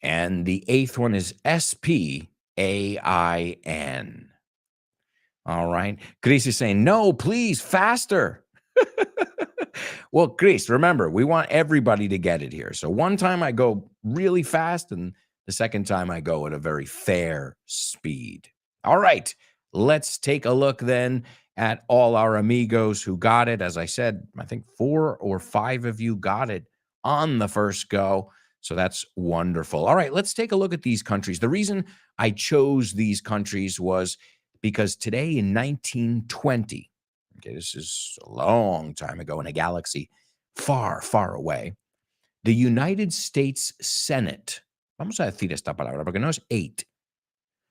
And the eighth one is Spain. A-I-N. All right. Chris is saying, no, please, faster. Well, Chris, remember, we want everybody to get it here. So one time I go really fast, and the second time I go at a very fair speed. All right. Let's take a look then at all our amigos who got it. As I said, I think 4 or 5 of you got it on the first go. So that's wonderful. All right, let's take a look at these countries. The reason I chose these countries was because today in 1920, okay, this is a long time ago in a galaxy far, far away, the United States Senate, vamos a decir esta palabra porque no es 8.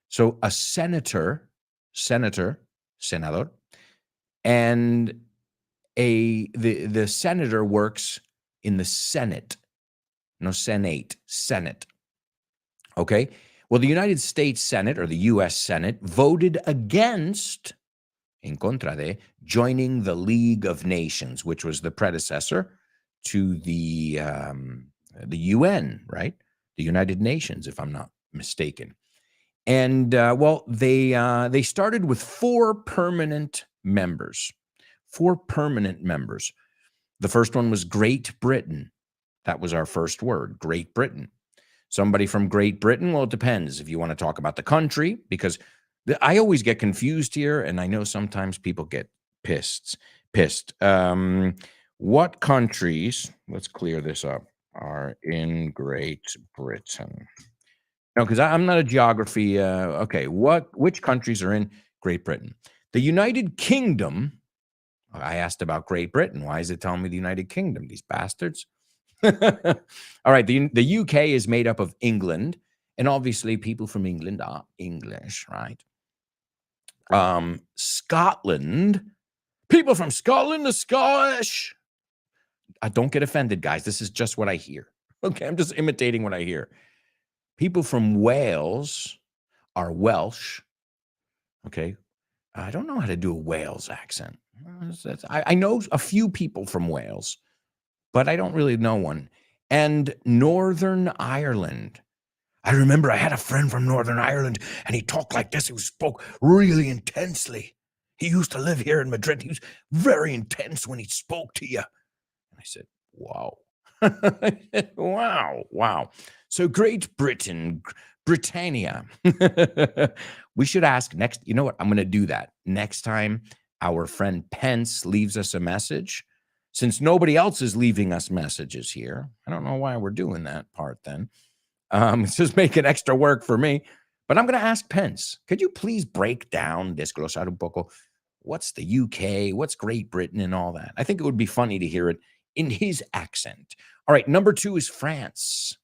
So a senador, and the senator works in the Senate, no Senate, Senate. Okay. Well, the United States Senate, or the U.S. Senate, voted against, en contra de, joining the League of Nations, which was the predecessor to the UN, right? The United Nations, if I'm not mistaken. And well, they started with 4 permanent members. 4 permanent members. The first one was Great Britain. That was our first word, Great Britain. Somebody from Great Britain, well, it depends if you want to talk about the country, because I always get confused here, and I know sometimes people get pissed. What countries, let's clear this up, are in Great Britain? No, because I'm not a geography. Okay, which countries are in Great Britain? The United Kingdom. I asked about Great Britain. Why is it telling me the United Kingdom? These bastards. All right, the UK is made up of England, and obviously people from England are English, right? Scotland. People from Scotland are Scottish. Don't get offended, guys. This is just what I hear. Okay, I'm just imitating what I hear. People from Wales are Welsh. Okay. I don't know how to do a Wales accent. I know a few people from Wales, but I don't really know one. And Northern Ireland. I remember I had a friend from Northern Ireland, and he talked like this. He spoke really intensely. He used to live here in Madrid. He was very intense when he spoke to you. And I said, wow. Wow. So Great Britain, Britannia. We should ask next. You know what? I'm going to do that. Next time our friend Pence leaves us a message, since nobody else is leaving us messages here, I don't know why we're doing that part then. It's just making extra work for me. But I'm going to ask Pence, could you please break down, desglosar un poco, what's the UK, what's Great Britain and all that? I think it would be funny to hear it in his accent. All right, number 2 is France.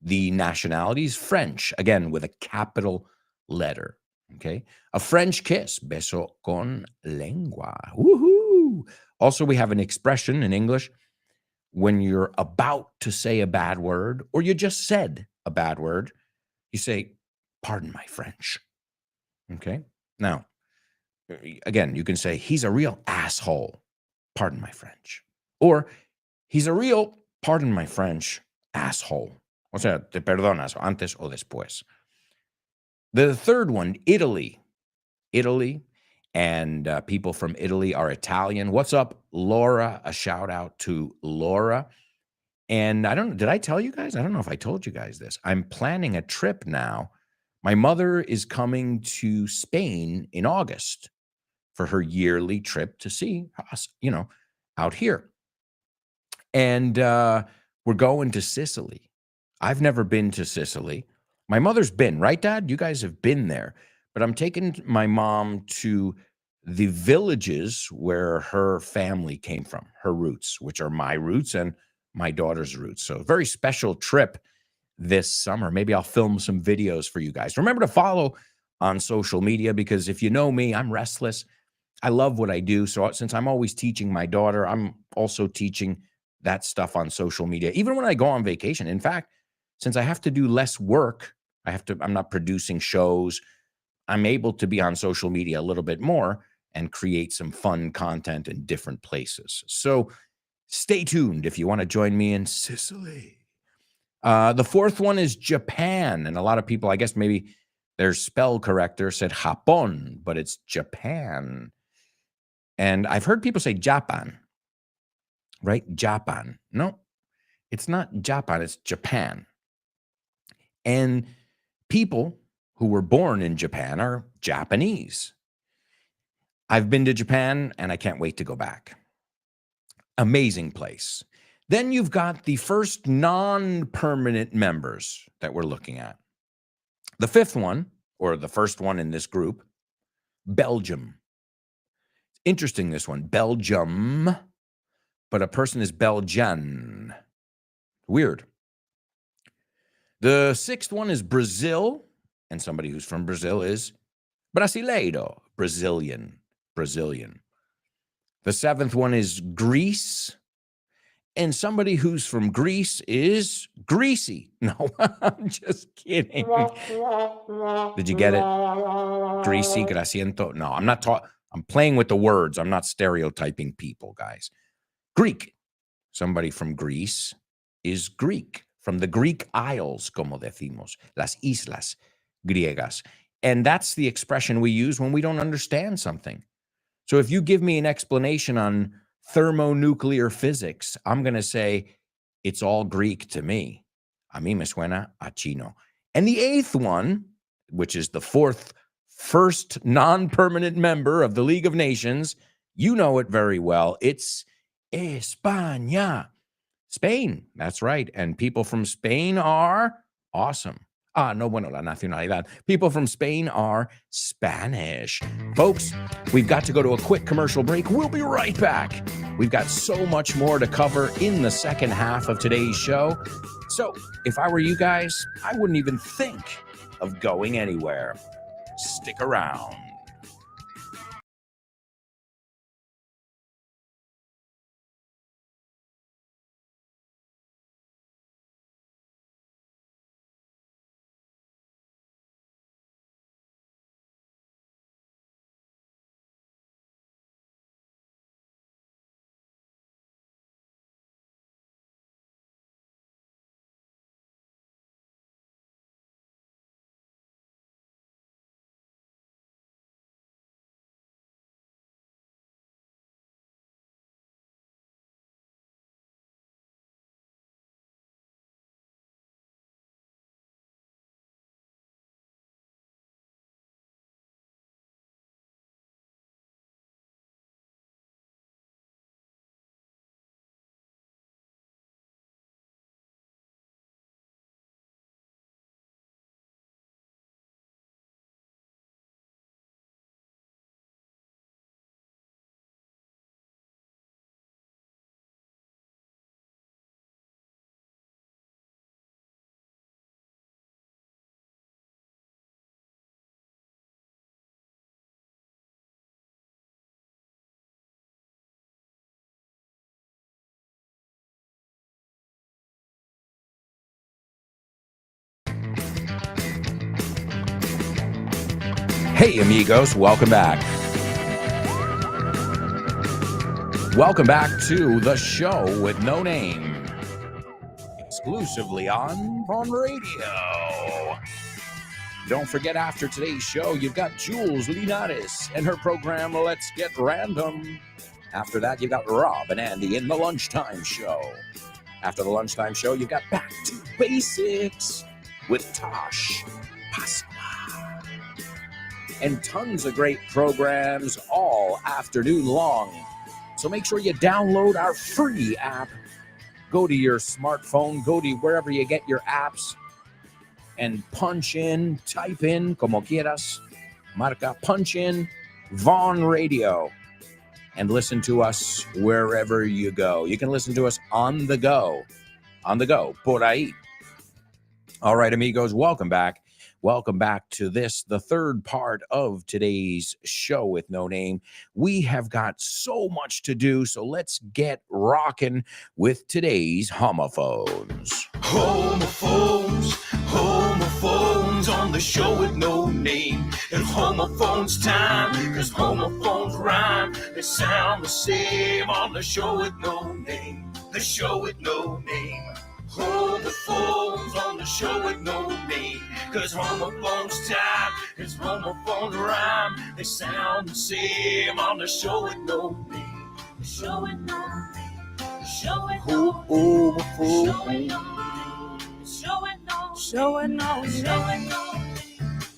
The nationality is French, again, with a capital letter, okay? A French kiss, beso con lengua. Woohoo! Also, we have an expression in English when you're about to say a bad word, or you just said a bad word, you say, pardon my French, okay? Now, again, you can say, he's a real asshole, pardon my French. Or, he's a real, pardon my French, asshole. O sea, te perdonas antes o después. The third one, Italy. Italy, and people from Italy are Italian. What's up, Laura? A shout out to Laura. And I don't know, did I tell you guys? I don't know if I told you guys this. I'm planning a trip now. My mother is coming to Spain in August for her yearly trip to see us, out here. And we're going to Sicily. I've never been to Sicily. My mother's been, right, Dad? You guys have been there. But I'm taking my mom to the villages where her family came from, her roots, which are my roots and my daughter's roots. So a very special trip this summer. Maybe I'll film some videos for you guys. Remember to follow on social media, because if you know me, I'm restless. I love what I do. So since I'm always teaching my daughter, I'm also teaching that stuff on social media, even when I go on vacation. In fact, since I have to do less work, I'm not producing shows, I'm able to be on social media a little bit more and create some fun content in different places. So stay tuned if you want to join me in Sicily. The fourth one is Japan. And a lot of people, I guess maybe their spell corrector said Japón, but it's Japan. And I've heard people say Japan, right? Japan. No, it's not Japan, it's Japan. And people who were born in Japan are Japanese. I've been to Japan and I can't wait to go back. Amazing place. Then you've got the first non-permanent members that we're looking at. The fifth one, or the first one in this group, Belgium. Interesting, this one, Belgium, but a person is Belgian. Weird. The sixth one is Brazil, and somebody who's from Brazil is Brasileiro, Brazilian. The seventh one is Greece, and somebody who's from Greece is greasy. No, I'm just kidding. Did you get it? Greasy, grasiento. No, I'm not talking. I'm playing with the words. I'm not stereotyping people, guys. Greek. Somebody from Greece is Greek. From the Greek Isles, como decimos, las islas griegas. And that's the expression we use when we don't understand something. So if you give me an explanation on thermonuclear physics, I'm going to say it's all Greek to me. A mí me suena a chino. And the eighth one, which is the first non-permanent member of the League of Nations, you know it very well. It's España. Spain, that's right. And people from Spain are awesome. No, bueno, la nacionalidad. People from Spain are Spanish. Folks, we've got to go to a quick commercial break. We'll be right back. We've got so much more to cover in the second half of today's show. So if I were you guys, I wouldn't even think of going anywhere. Stick around. Hey, amigos, welcome back. Welcome back to the show with no name, exclusively on Radio. Don't forget, after today's show, you've got Jules Linares and her program, Let's Get Random. After that, you've got Rob and Andy in the Lunchtime Show. After the Lunchtime Show, you've got Back to Basics with Tosh Pasqua. And tons of great programs all afternoon long. So make sure you download our free app. Go to your smartphone, go to wherever you get your apps, and type in, como quieras, marca, punch in Vaughn Radio, and listen to us wherever you go. You can listen to us on the go, por ahí. All right, amigos, welcome back. Welcome back to this, the third part of today's show with no name. We have got so much to do, so let's get rocking with today's homophones. Homophones on the show with no name. And homophones time, cause homophones rhyme. They sound the same on the show with no name. The show with no name. Hold the phones on the show with no name. Cause homophones time, cause homophones rhyme. They sound the same on the show with no name. The show with no name. The show with no name. The show with no name. The show with no name. Show with no name.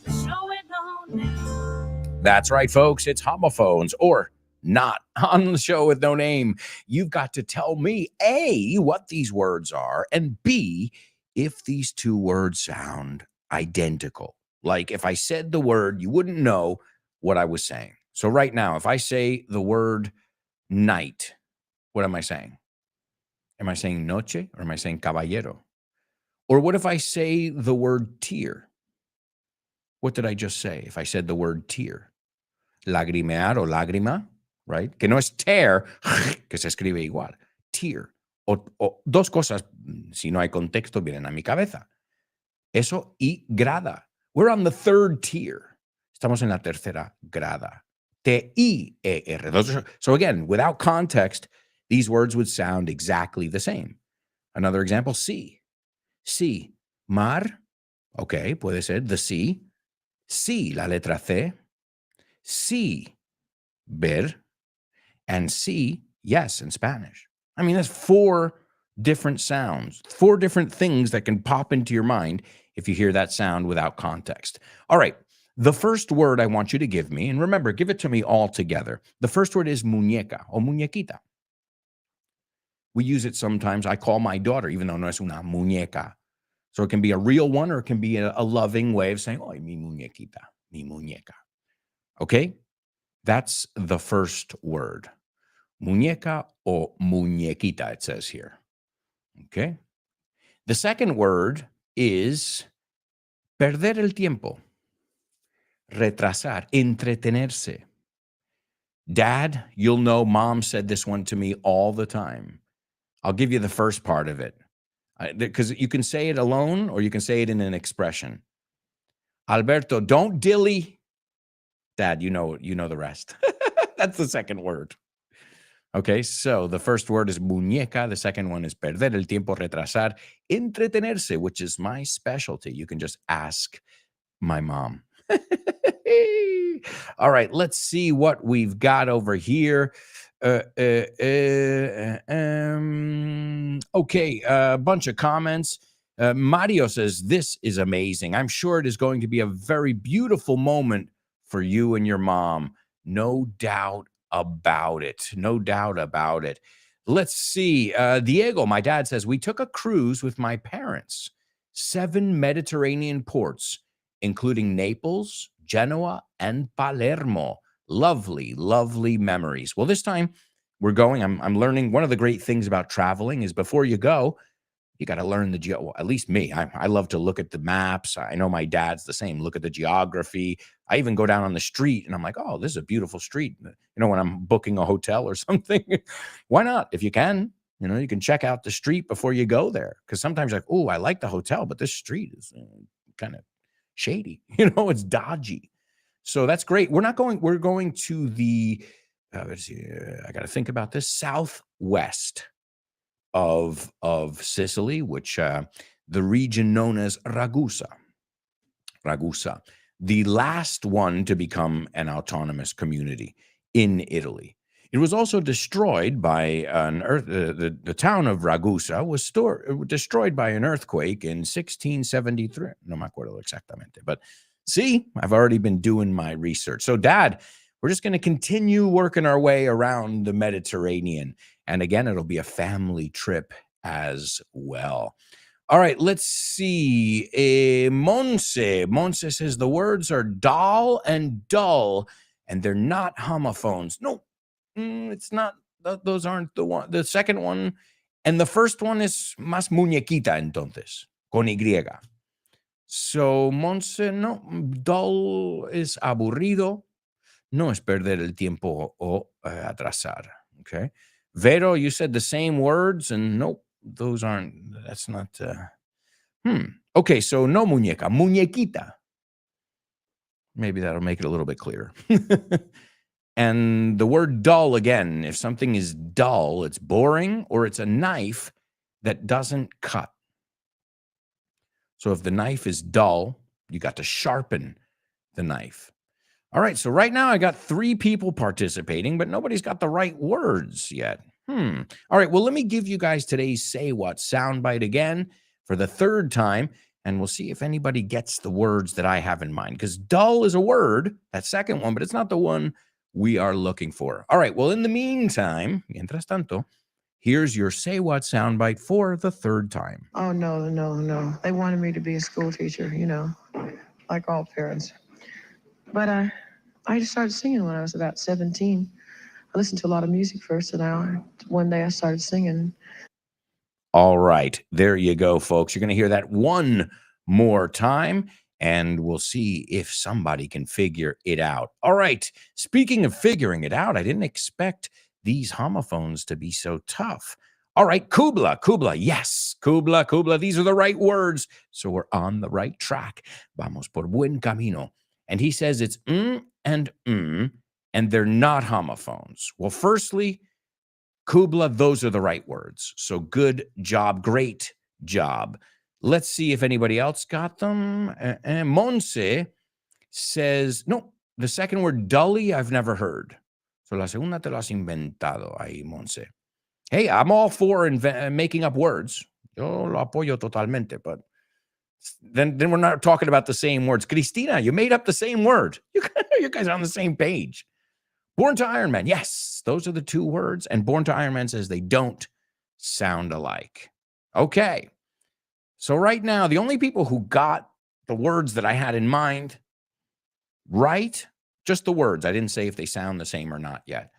The show with no name. That's right, folks. It's homophones, or not on the show with no name. You've got to tell me, A, what these words are, and B, if these two words sound identical. Like if I said the word, you wouldn't know what I was saying. So right now, if I say the word night, what am I saying? Am I saying noche or am I saying caballero? Or what if I say the word tear? What did I just say if I said the word tear? Lagrimear o lágrima, right? Que no es tear, que se escribe igual. Tear. O dos cosas, si no hay contexto, vienen a mi cabeza. Eso y grada. We're on the third tier. Estamos en la tercera grada. T-I-E-R. So again, without context, these words would sound exactly the same. Another example, sea. Sea. Mar. Okay, puede ser the sea. Sí, la letra C. Sí, ver. And sí, yes, in Spanish. I mean, that's 4 different sounds, 4 different things that can pop into your mind if you hear that sound without context. All right, the first word I want you to give me, and remember, give it to me all together. The first word is muñeca o muñequita. We use it sometimes. I call my daughter, even though no es una muñeca. So it can be a real one or it can be a loving way of saying, oh, mi muñequita, mi muñeca. Okay? That's the first word. Muñeca o muñequita, it says here. Okay? The second word is perder el tiempo. Retrasar, entretenerse. Dad, you'll know mom said this one to me all the time. I'll give you the first part of it. Because you can say it alone or you can say it in an expression. Alberto, don't dilly. Dad, you know the rest. That's the second word. Okay, so the first word is muñeca. The second one is perder el tiempo, retrasar, entretenerse, which is my specialty. You can just ask my mom. All right, let's see what we've got over here. Okay, a bunch of comments. Mario says, this is amazing. I'm sure it is going to be a very beautiful moment for you and your mom. No doubt about it. No doubt about it. Let's see. Diego, my dad says, we took a cruise with my parents. 7 Mediterranean ports, including Naples, Genoa, and Palermo. Lovely, lovely memories. Well, this time we're going, I'm learning one of the great things about traveling is before you go, you got to learn well, at least me. I love to look at the maps. I know my dad's the same. Look at the geography. I even go down on the street and I'm like, oh, this is a beautiful street. You know, when I'm booking a hotel or something, why not? If you can, you can check out the street before you go there. Because sometimes like, oh, I like the hotel, but this street is kind of shady. It's dodgy. So that's great. We're going to the, let's see, I got to think about this, southwest of Sicily, which the region known as Ragusa, the last one to become an autonomous community in Italy. It was also destroyed by an the town of Ragusa was destroyed by an earthquake in 1673. No me acuerdo exactamente, but see, I've already been doing my research. So, Dad, we're just going to continue working our way around the Mediterranean. And again, it'll be a family trip as well. All right, let's see. Monse says the words are doll and dull, and they're not homophones. No, it's not. Those aren't the one. The second one and the first one is más muñequita, entonces, con Y. So, Monse, no, dull is aburrido. No es perder el tiempo o atrasar. Okay. Vero, you said the same words, and nope, that's not. Okay, so no muñeca, muñequita. Maybe that'll make it a little bit clearer. And the word dull, again, if something is dull, it's boring, or it's a knife that doesn't cut. So if the knife is dull, you got to sharpen the knife. All right, so right now I got 3 people participating, but nobody's got the right words yet. All right, well, let me give you guys today's Say What soundbite again for the 3rd time, and we'll see if anybody gets the words that I have in mind, because dull is a word, that second one, but it's not the one we are looking for. All right, well, in the meantime, mientras tanto, here's your Say What soundbite for the 3rd time. Oh, no, no, no. They wanted me to be a school teacher, you know, like all parents. But I just started singing when I was about 17. I listened to a lot of music first, and one day I started singing. All right, there you go, folks. You're going to hear that one more time, and we'll see if somebody can figure it out. All right, speaking of figuring it out, I didn't expect these homophones to be so tough. All right, Kubla, yes, Kubla, these are the right words, so we're on the right track. Vamos por buen camino. And he says it's and they're not homophones. Well, firstly, Kubla, those are the right words. So good job, great job. Let's see if anybody else got them. Monse says, no, the second word, dully, I've never heard. So la segunda te lo has inventado ahí, Monse. Hey, I'm all for making up words. Yo lo apoyo totalmente, but then we're not talking about the same words. Cristina, you made up the same word. You guys are on the same page. Born to Iron Man. Yes, those are the 2 words. And Born to Iron Man says they don't sound alike. Okay. So right now, the only people who got the words that I had in mind right, just the words, I didn't say if they sound the same or not yet,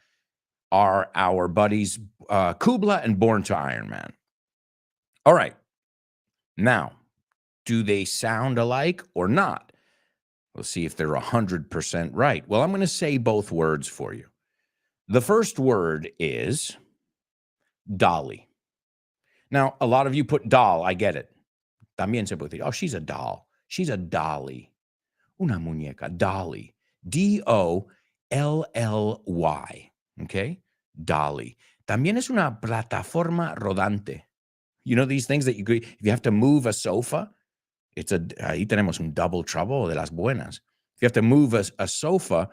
are our buddies Kubla and Born to Iron Man. All right. Now, do they sound alike or not? We'll see if they're 100% right. Well, I'm going to say both words for you. The first word is dolly. Now, a lot of you put doll. I get it. También se puede decir, oh, she's a doll. She's a dolly. Una muñeca, dolly. D-O-L-L-Y. Okay? Dolly. También es una plataforma rodante. You know these things that if you have to move a sofa, ahí tenemos un double trouble de las buenas. If you have to move a sofa,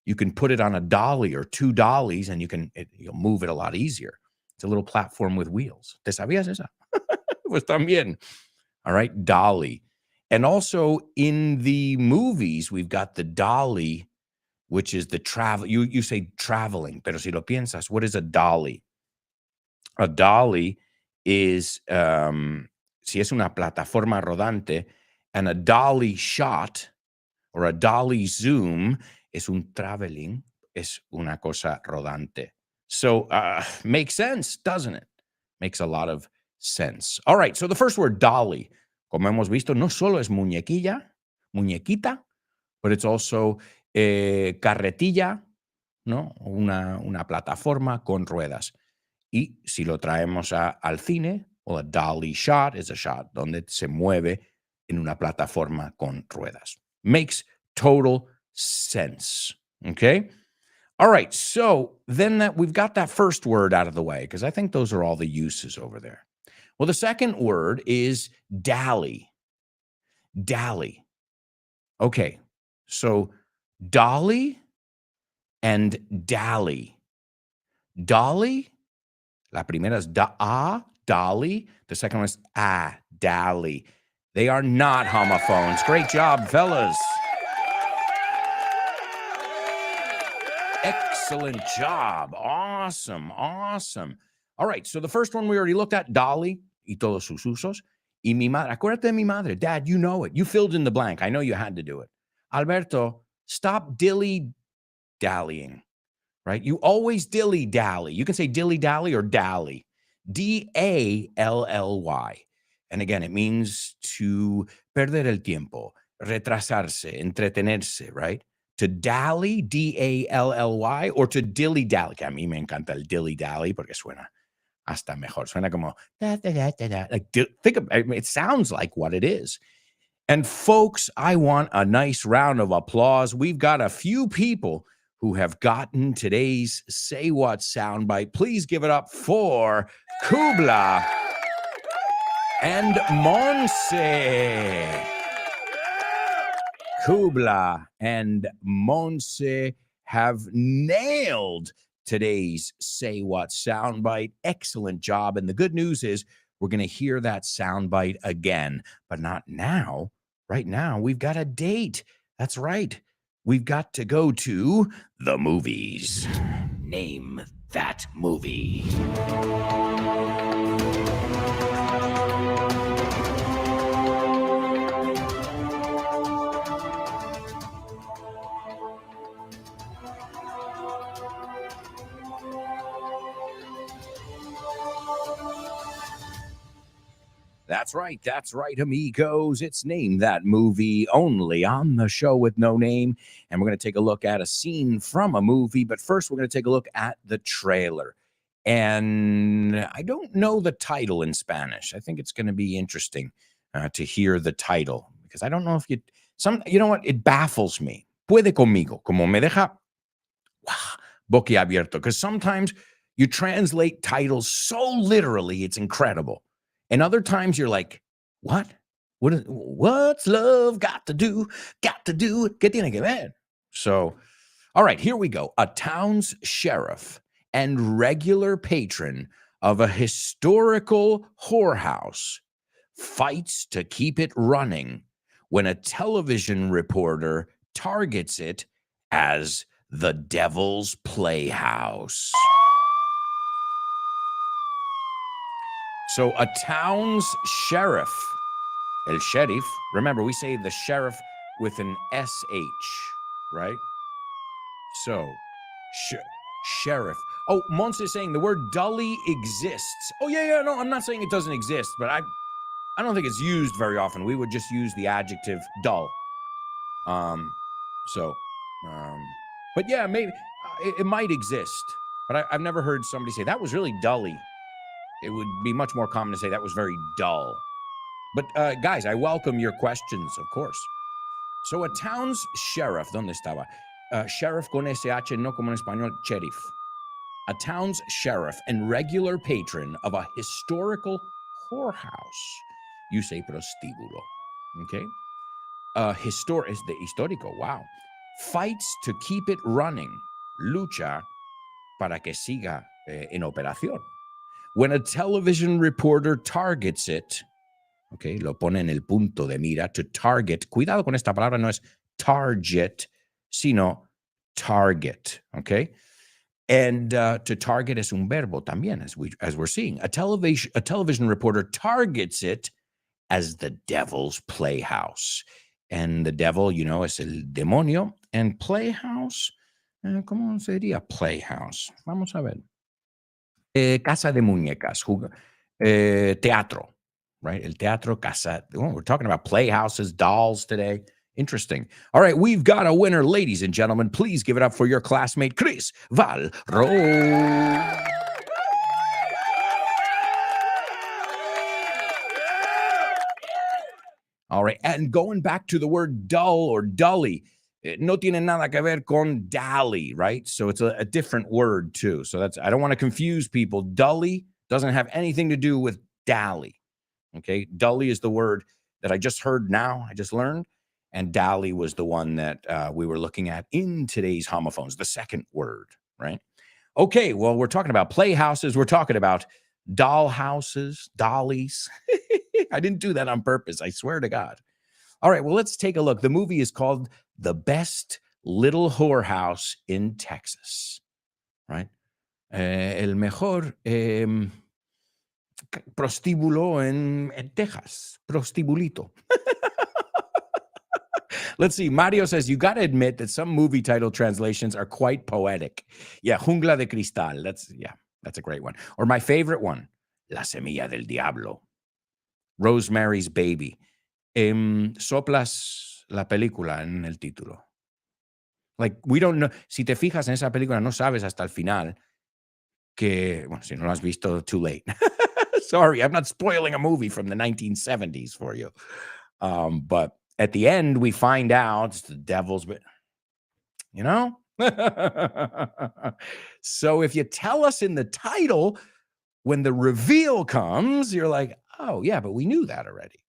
you can put it on a dolly or 2 dollies, and you'll move it a lot easier. It's a little platform with wheels. ¿Te sabías esa? Pues también. All right, dolly. And also in the movies, we've got the dolly, which is the travel. You say traveling, pero si lo piensas, what is a dolly? A dolly is, si es una plataforma rodante, and a dolly shot or a dolly zoom es un traveling, es una cosa rodante. So makes sense, doesn't it? Makes a lot of sense. All right, so the first word, dolly, como hemos visto, no solo es muñequita, but it's also carretilla, ¿no? Una plataforma con ruedas. Y si lo traemos al cine, well, a dolly shot is a shot donde se mueve en una plataforma con ruedas. Makes total sense. Okay? All right, so then we've got that first word out of the way, because I think those are all the uses over there. Well, the second word is dally. Dally. Okay, so dolly and dally. Dolly, la primera es dolly. The second one is dally. They are not homophones. Great job, fellas. Excellent job. Awesome. All right, so the first one we already looked at, dolly y todos sus usos. Y mi madre, acuérdate de mi madre. Dad, you know it. You filled in the blank. I know you had to do it. Alberto, stop dilly-dallying, right? You always dilly-dally. You can say dilly-dally or dally. D-A-L-L-Y. And again, it means to perder el tiempo, retrasarse, entretenerse, right? To dally, D-A-L-L-Y, or to dilly-dally. Que a mí me encanta el dilly-dally porque suena hasta mejor. Suena como, da, da, da, da, da. Like, think of it, it sounds like what it is. And folks, I want a nice round of applause. We've got a few people who have gotten today's Say What soundbite. Please give it up for Kubla and Monse. Kubla and Monse have nailed today's Say What soundbite. Excellent job. And the good news is we're going to hear that soundbite again, but not now. Right now, we've got a date. That's right. We've got to go to the movies. Name that movie. That's right, amigos. It's Name That Movie, only on the show with no name. And we're going to take a look at a scene from a movie. But first, we're going to take a look at the trailer. And I don't know the title in Spanish. I think it's going to be interesting to hear the title. Because I don't know if you know what? It baffles me. Puede conmigo, como me deja boquiabierto. Because sometimes you translate titles so literally, it's incredible. And other times you're like, what? What's love got to do? ¿Qué tiene que ver? So, all right, here we go. A town's sheriff and regular patron of a historical whorehouse fights to keep it running when a television reporter targets it as the Devil's Playhouse. So a town's sheriff, el sheriff, remember we say the sheriff with an SH, right? So, sheriff. Oh, Mons is saying the word dully exists. Oh, yeah, no, I'm not saying it doesn't exist, but I don't think it's used very often. We would just use the adjective dull. But yeah, maybe it might exist, but I've never heard somebody say that was really dully. It would be much more common to say that was very dull. But guys, I welcome your questions, of course. So a town's sheriff, ¿dónde estaba? Sheriff con SH, no como en español, sheriff. A town's sheriff and regular patron of a historical whorehouse. You say prostíbulo, okay? Es de histórico, wow. Fights to keep it running. Lucha para que siga en operación. When a television reporter targets it, okay, lo pone en el punto de mira, to target. Cuidado con esta palabra, no es target, sino target, okay? And to target es un verbo también, as we're seeing. A television reporter targets it as the Devil's Playhouse. And the devil, you know, es el demonio. And playhouse, ¿cómo sería playhouse? Vamos a ver. Casa de muñecas, teatro, right? El teatro, casa. Oh, we're talking about playhouses, dolls today. Interesting. All right, we've got a winner, ladies and gentlemen. Please give it up for your classmate, Chris Valro. All right, and going back to the word dull or dully, no tiene nada que ver con dally, right? So it's a different word too. So I don't want to confuse people. Dully doesn't have anything to do with dally, okay? Dully is the word that I just heard now, I just learned, and dally was the one that we were looking at in today's homophones, the second word, right? Okay, well, we're talking about playhouses. We're talking about doll houses, dollies. I didn't do that on purpose, I swear to God. All right, well, let's take a look. The movie is called The Best Little Whorehouse in Texas, right? El mejor prostíbulo en Texas. Prostibulito. Let's see. Mario says, you got to admit that some movie title translations are quite poetic. Yeah, Jungla de Cristal. That's a great one. Or my favorite one, La Semilla del Diablo. Rosemary's Baby. Soplas la película en el título. Like, we don't know. Si te fijas en esa película, no sabes hasta el final que, bueno, si no lo has visto, too late. Sorry, I'm not spoiling a movie from the 1970s for you. But at the end, we find out it's the devil's, you know? So if you tell us in the title, when the reveal comes, you're like, Oh, yeah, but we knew that already.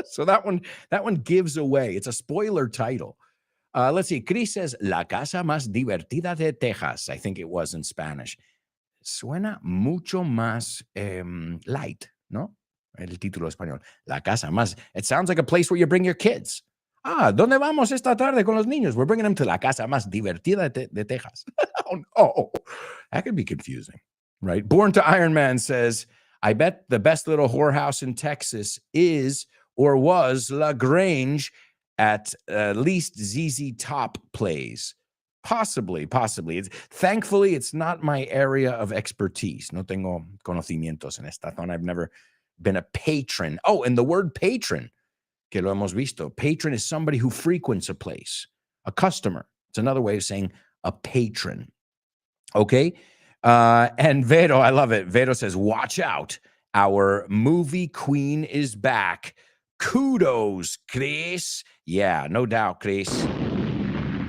So that one gives away. It's a spoiler title. Let's see. Chris says, La casa más divertida de Texas. I think it was in Spanish. Suena mucho más light, ¿no? El título español. La casa más. It sounds like a place where you bring your kids. ¿Dónde vamos esta tarde con los niños? We're bringing them to la casa más divertida de Texas. Oh, no. That could be confusing, right? Born to Iron Man says, I bet the best little whorehouse in Texas is or was La Grange at least ZZ Top plays. Possibly. Thankfully, it's not my area of expertise. No tengo conocimientos en esta zona. I've never been a patron. Oh, and the word patron, que lo hemos visto. Patron is somebody who frequents a place, a customer. It's another way of saying a patron. Okay? And Vero, I love it. Vero says, watch out. Our movie queen is back. Kudos, Chris. Yeah, no doubt, Chris.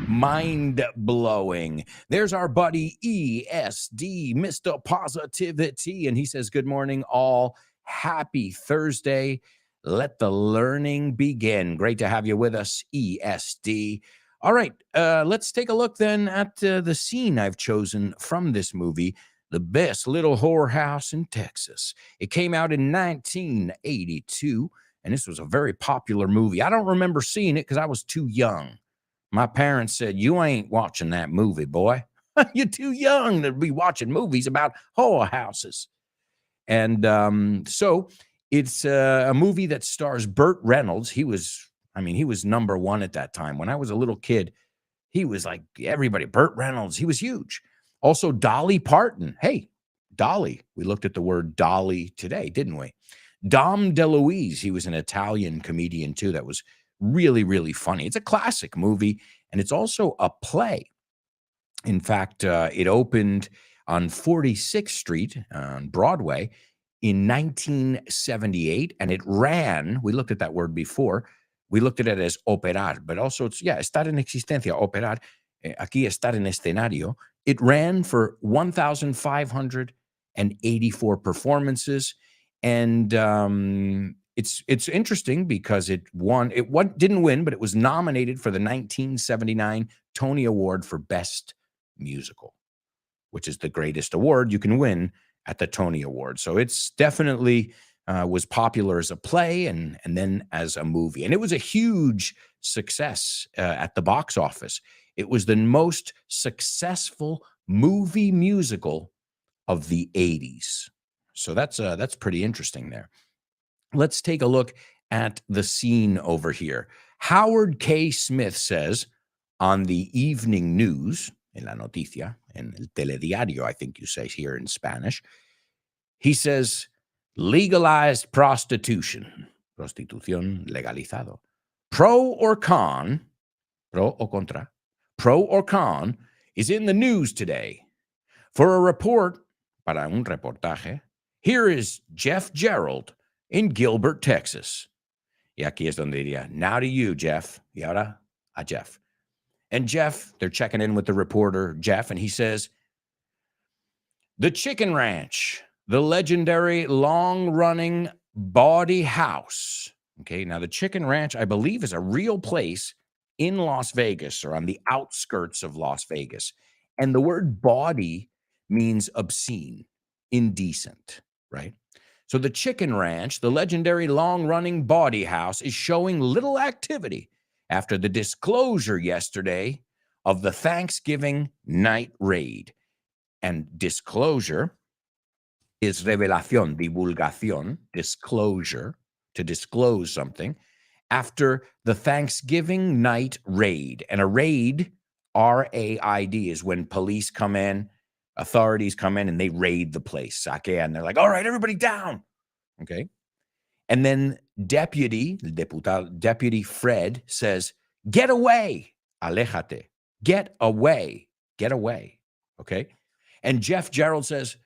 Mind-blowing. There's our buddy ESD, Mr. Positivity, and he says, good morning, all. Happy Thursday. Let the learning begin. Great to have you with us, ESD. All right, let's take a look then at the scene I've chosen from this movie, The Best Little Whorehouse in Texas. It came out in 1982, and this was a very popular movie. I don't remember seeing it because I was too young. My parents said, you ain't watching that movie, boy. You're too young to be watching movies about whorehouses. And so it's a movie that stars Burt Reynolds. He was number one at that time. When I was a little kid, he was like everybody. Burt Reynolds, he was huge. Also, Dolly Parton. Hey, Dolly. We looked at the word Dolly today, didn't we? Dom DeLuise, he was an Italian comedian too that was really, really funny. It's a classic movie, and it's also a play. In fact, it opened on 46th Street on Broadway in 1978, and it ran, we looked at that word before, we looked at it as operar, but also it's, estar en existencia, operar, aquí estar en escenario. It ran for 1,584 performances, and it's interesting because it didn't win, but it was nominated for the 1979 Tony Award for Best Musical, which is the greatest award you can win at the Tony Award. So it's definitely was popular as a play and then as a movie. And it was a huge success at the box office. It was the most successful movie musical of the 80s. So that's pretty interesting there. Let's take a look at the scene over here. Howard K. Smith says on the evening news, en la noticia, en el telediario, I think you say here in Spanish, he says, legalized prostitution, prostitución legalizado. Pro or con, pro o contra, pro or con is in the news today. For a report, para un reportaje, here is Jeff Gerald in Gilbert, Texas. Y aquí es donde diría, now to you, Jeff. Y ahora a Jeff. And Jeff, they're checking in with the reporter, Jeff, and he says, the Chicken Ranch, the legendary long-running bawdy house. Okay, now the Chicken Ranch, I believe, is a real place in Las Vegas or on the outskirts of Las Vegas. And the word bawdy means obscene, indecent, right? So the Chicken Ranch, the legendary long-running bawdy house, is showing little activity after the disclosure yesterday of the Thanksgiving night raid. And disclosure is revelación, divulgación, disclosure, to disclose something, after the Thanksgiving night raid. And a raid, R-A-I-D, is when police come in, authorities come in, and they raid the place, saquean, and they're like, all right, everybody down, okay? And then Deputy Fred says, get away, aléjate, get away, okay? And Jeff Gerald says,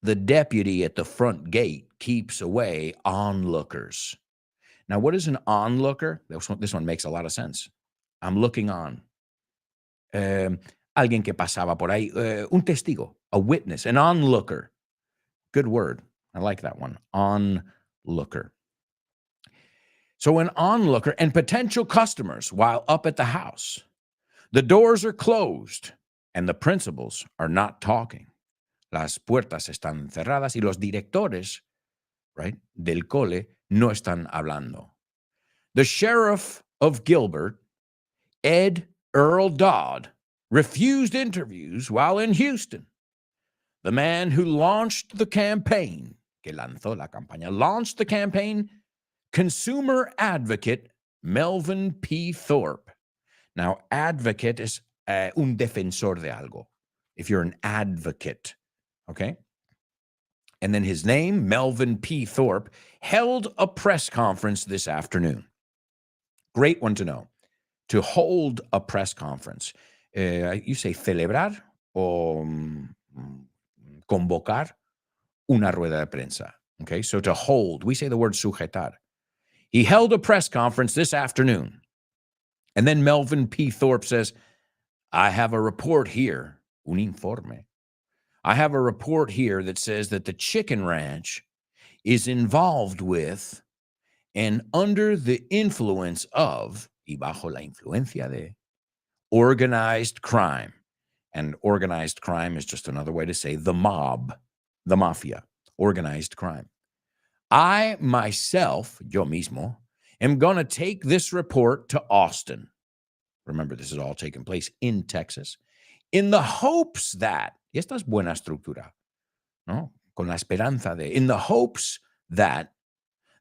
the deputy at the front gate keeps away onlookers. Now, what is an onlooker? This one makes a lot of sense. I'm looking on. Alguien que pasaba por ahí. Un testigo, a witness, an onlooker. Good word. I like that one. onlooker. So an onlooker and potential customers while up at the house. The doors are closed and the principals are not talking. Las puertas están cerradas y los directores, right, del cole no están hablando. The sheriff of Gilbert, Ed Earl Dodd, refused interviews while in Houston. The man who launched the campaign, que lanzó la campaña, launched the campaign, consumer advocate Melvin P. Thorpe. Now, advocate is un defensor de algo. If you're an advocate, okay? And then his name, Melvin P. Thorpe, held a press conference this afternoon. Great one to know. To hold a press conference. You say celebrar o convocar una rueda de prensa. Okay, so to hold, we say the word sujetar. He held a press conference this afternoon. And then Melvin P. Thorpe says, I have a report here, un informe. I have a report here that says that the chicken ranch is involved with and under the influence of, y bajo la influencia de, organized crime. And organized crime is just another way to say the mob, the mafia, organized crime. I myself, yo mismo, am going to take this report to Austin. Remember, this is all taking place in Texas, in the hopes that, y esta es buena estructura, ¿no? Con la esperanza de, in the hopes that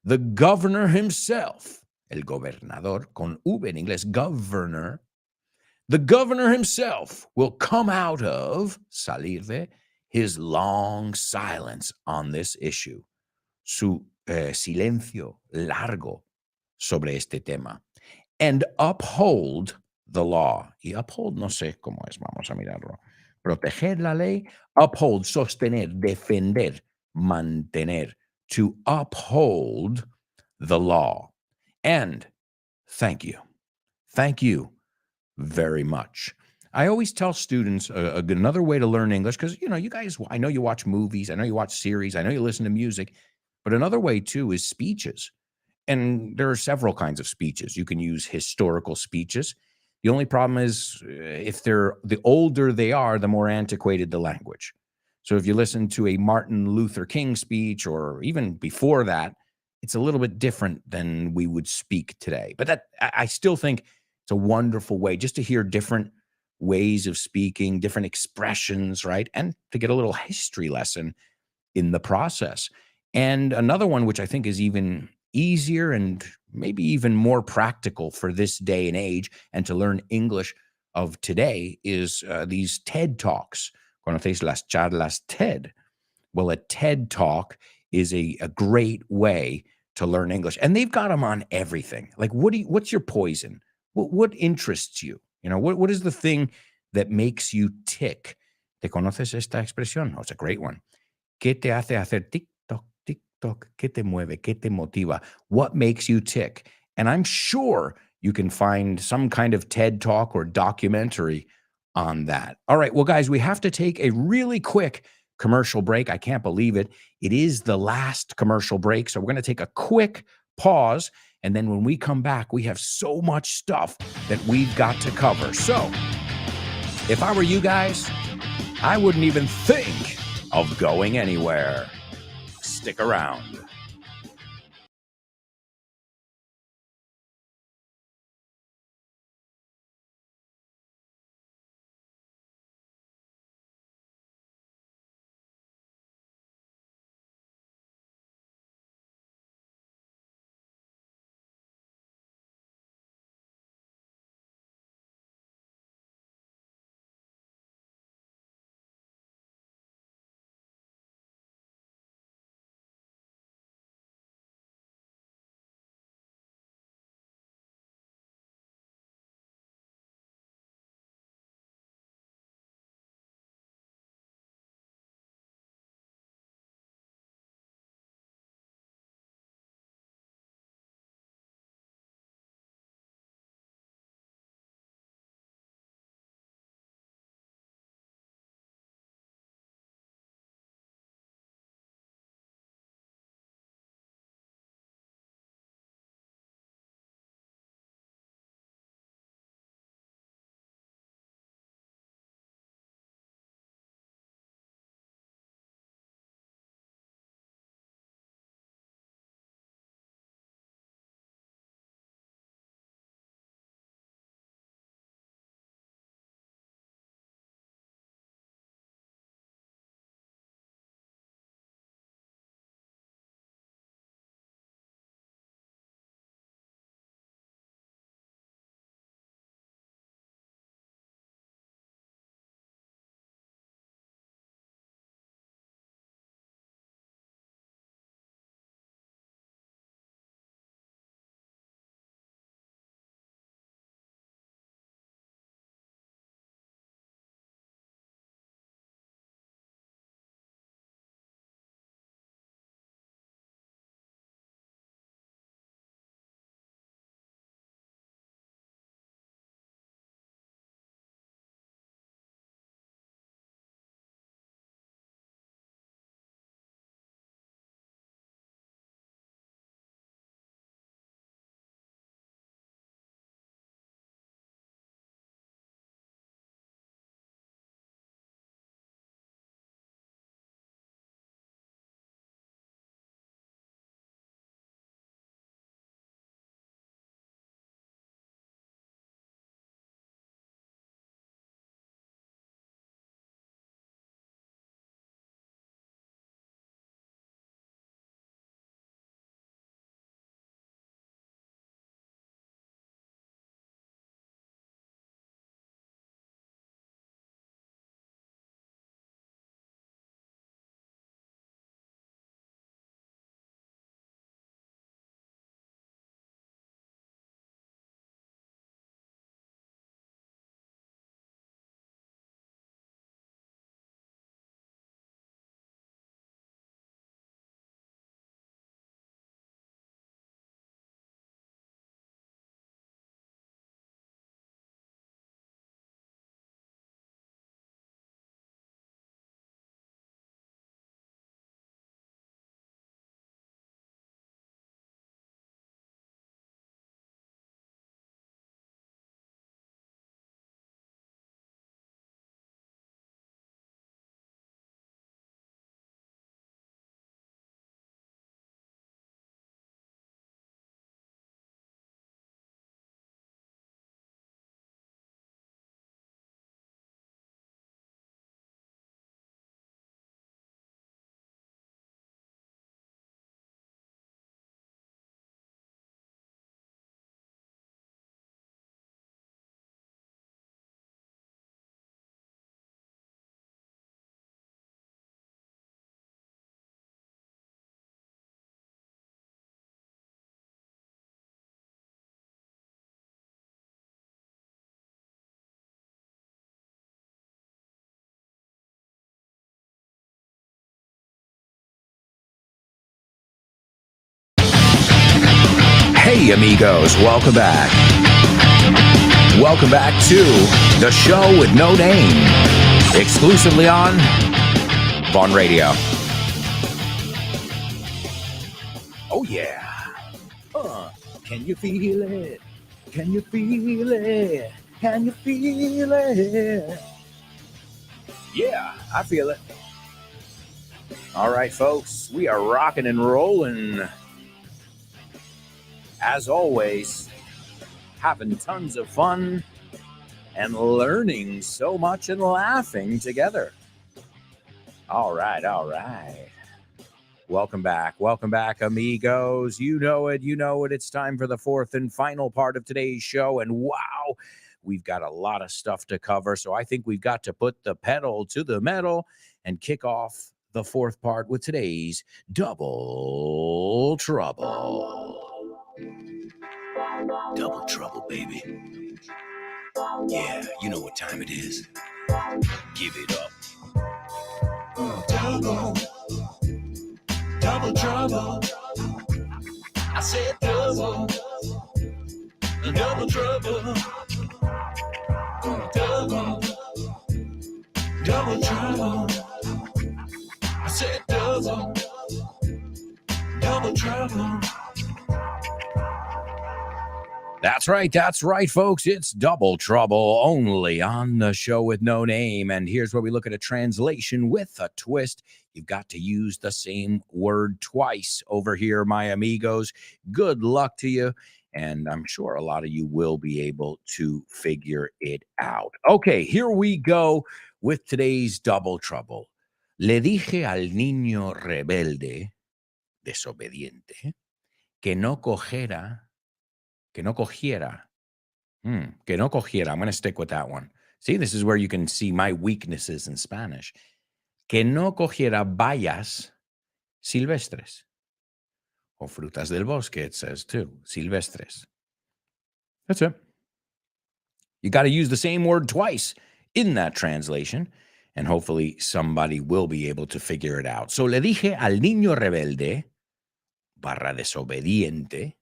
the governor himself, el gobernador, con V en inglés, governor, the governor himself will come out of, salir de, his long silence on this issue, su silencio largo sobre este tema, and uphold the law. Y uphold, no sé cómo es, vamos a mirarlo. Proteger la ley, uphold, sostener, defender, mantener, to uphold the law. And thank you. Thank you very much. I always tell students another way to learn English, because, you know, you guys, I know you watch movies, I know you watch series, I know you listen to music, but another way too is speeches. And there are several kinds of speeches. You can use historical speeches. The only problem is if they're, the older they are, the more antiquated the language. So if you listen to a Martin Luther King speech, or even before that, it's a little bit different than we would speak today. But that, I still think it's a wonderful way just to hear different ways of speaking, different expressions, right? And to get a little history lesson in the process. And another one, which I think is even easier and maybe even more practical for this day and age and to learn English of today, is these TED Talks. ¿Conocéis las charlas TED? Well, a TED Talk is a great way to learn English. And they've got them on everything. Like, what's your poison? What interests you? You know, what is the thing that makes you tick? ¿Te conoces esta expresión? Oh, it's a great one. ¿Qué te hace hacer tic-toc, tic-toc? ¿Qué te mueve? ¿Qué te motiva? What makes you tick? And I'm sure you can find some kind of TED Talk or documentary on that. All right, well, guys, we have to take a really quick commercial break. I can't believe it. It is the last commercial break. So we're going to take a quick pause. And then when we come back, we have so much stuff that we've got to cover. So if I were you guys, I wouldn't even think of going anywhere. Stick around. Hey, amigos, welcome back. Welcome back to the show with no name, exclusively on Bon Radio. Oh, yeah. Can you feel it? Can you feel it? Can you feel it? Yeah, I feel it. All right, folks, we are rocking and rolling. As always, having tons of fun and learning so much and laughing together. All right. Welcome back, amigos. You know it. It's time for the fourth and final part of today's show. And wow, we've got a lot of stuff to cover. So I think we've got to put the pedal to the metal and kick off the fourth part with today's Double Trouble. Double trouble, baby. Yeah, you know what time it is. Give it up. Double trouble. I said double trouble. Double trouble. I said double trouble. That's right, folks. It's Double Trouble, only on the show with no name. And here's where we look at a translation with a twist. You've got to use the same word twice over here, my amigos. Good luck to you. And I'm sure a lot of you will be able to figure it out. Okay, here we go with today's Double Trouble. Le dije al niño rebelde, desobediente, que no cogiera. I'm going to stick with that one. See, this is where you can see my weaknesses in Spanish. Que no cogiera bayas silvestres. O frutas del bosque, it says too. Silvestres. That's it. You got to use the same word twice in that translation, and hopefully somebody will be able to figure it out. So le dije al niño rebelde, barra desobediente,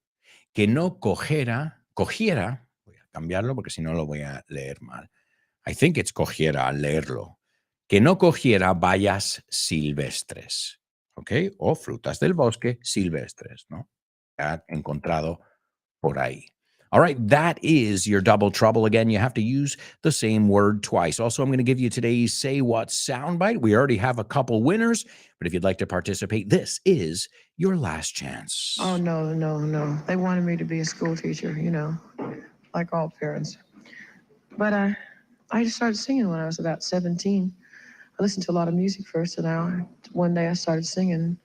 que no cogiera, voy a cambiarlo porque si no lo voy a leer mal. I think it's cogiera al leerlo. Que no cogiera bayas silvestres, ¿ok? O frutas del bosque silvestres, ¿no? Ha encontrado por ahí. All right, that is your Double Trouble. Again, you have to use the same word twice. Also, I'm going to give you today's Say What soundbite. We already have a couple winners, but if you'd like to participate, this is your last chance. Oh, no. They wanted me to be a school teacher, like all parents. But I just started singing when I was about 17. I listened to a lot of music first, and one day I started singing.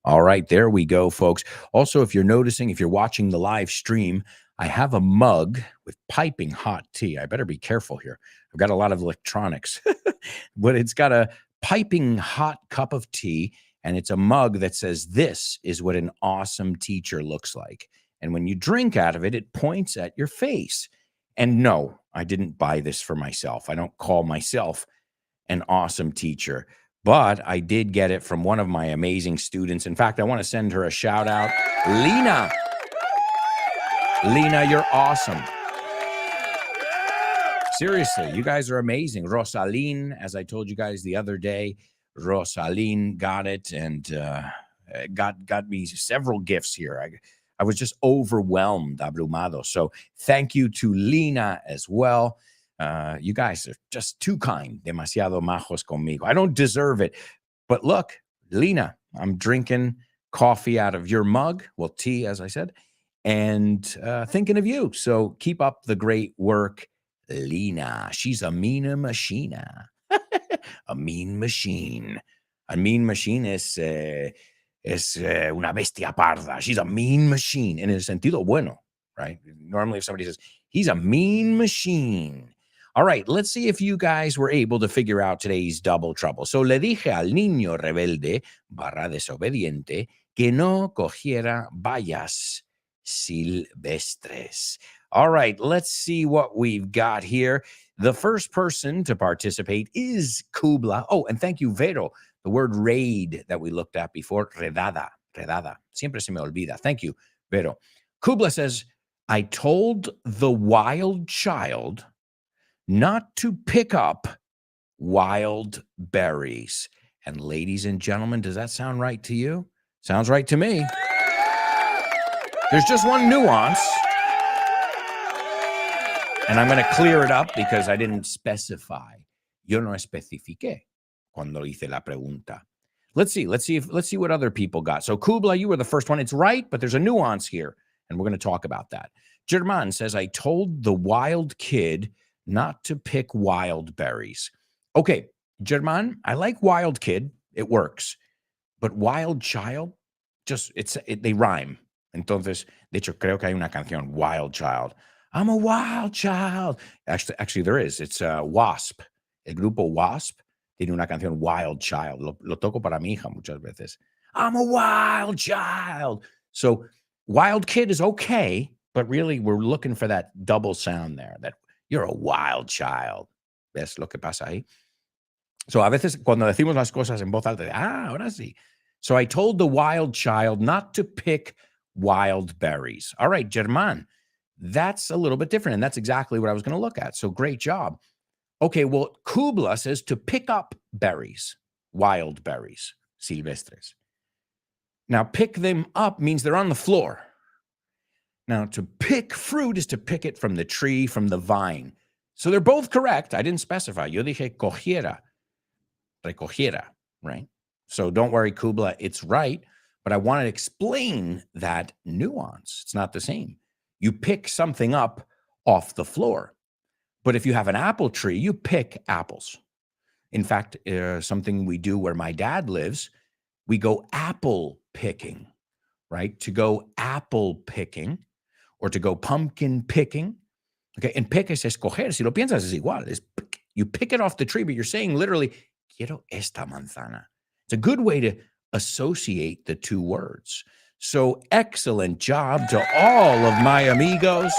All right, there we go, folks. Also, if you're noticing, if you're watching the live stream, I have a mug with piping hot tea. I better be careful here. I've got a lot of electronics, but it's got a piping hot cup of tea, and it's a mug that says, "This is what an awesome teacher looks like." And when you drink out of it, it points at your face. And no, I didn't buy this for myself. I don't call myself an awesome teacher, but I did get it from one of my amazing students. In fact, I want to send her a shout out. Lena, you're awesome. Seriously, you guys are amazing. Rosaline, as I told you guys the other day, Rosaline got it and got me several gifts here. I was just overwhelmed, abrumado. So thank you to Lena as well. You guys are just too kind. Demasiado majos conmigo. I don't deserve it. But look, Lena, I'm drinking coffee out of your mug. Well, tea, as I said. And thinking of you. So keep up the great work, Lena. She's a mean machina. A mean machine. A mean machine es una bestia parda. She's a mean machine in el sentido bueno, right? Normally if somebody says, he's a mean machine. All right, let's see if you guys were able to figure out today's Double Trouble. So le dije al niño rebelde, barra desobediente, que no cogiera bayas silvestres. All right, let's see what we've got here. The first person to participate is Kubla. Oh, and thank you, Vero. The word raid that we looked at before, redada. Siempre se me olvida. Thank you, Vero. Kubla says, I told the wild child not to pick up wild berries. And ladies and gentlemen, does that sound right to you? Sounds right to me. There's just one nuance. And I'm going to clear it up because I didn't specify. Yo no especifiqué cuando hice la pregunta. Let's see what other people got. So Kubla, you were the first one. It's right, but there's a nuance here, and we're going to talk about that. German says, I told the wild kid not to pick wild berries. Okay, German, I like wild kid. It works. But wild child, they rhyme. Entonces, de hecho, creo que hay una canción, Wild Child. I'm a wild child. Actually, there is. It's Wasp. El grupo Wasp tiene una canción, Wild Child. Lo toco para mi hija muchas veces. I'm a wild child. So wild kid is okay, but really we're looking for that double sound there, that you're a wild child. ¿Ves lo que pasa ahí? So a veces cuando decimos las cosas en voz alta, ahora sí. So I told the wild child not to pick wild berries. All right, German, that's a little bit different, and that's exactly what I was going to look at. So great job. Okay, well, Kubla says to pick up berries, wild berries, silvestres. Now, pick them up means they're on the floor. Now, to pick fruit is to pick it from the tree, from the vine. So they're both correct. I didn't specify. Yo dije cogiera, recogiera, right? So don't worry, Kubla, it's right. But I want to explain that nuance. It's not the same. You pick something up off the floor. But if you have an apple tree, you pick apples. In fact, something we do where my dad lives, we go apple picking, right? To go apple picking or to go pumpkin picking. Okay, and pick es escoger. Si lo piensas, es igual. You pick it off the tree, but you're saying literally, quiero esta manzana. It's a good way to associate the two words. So excellent job to all of my amigos.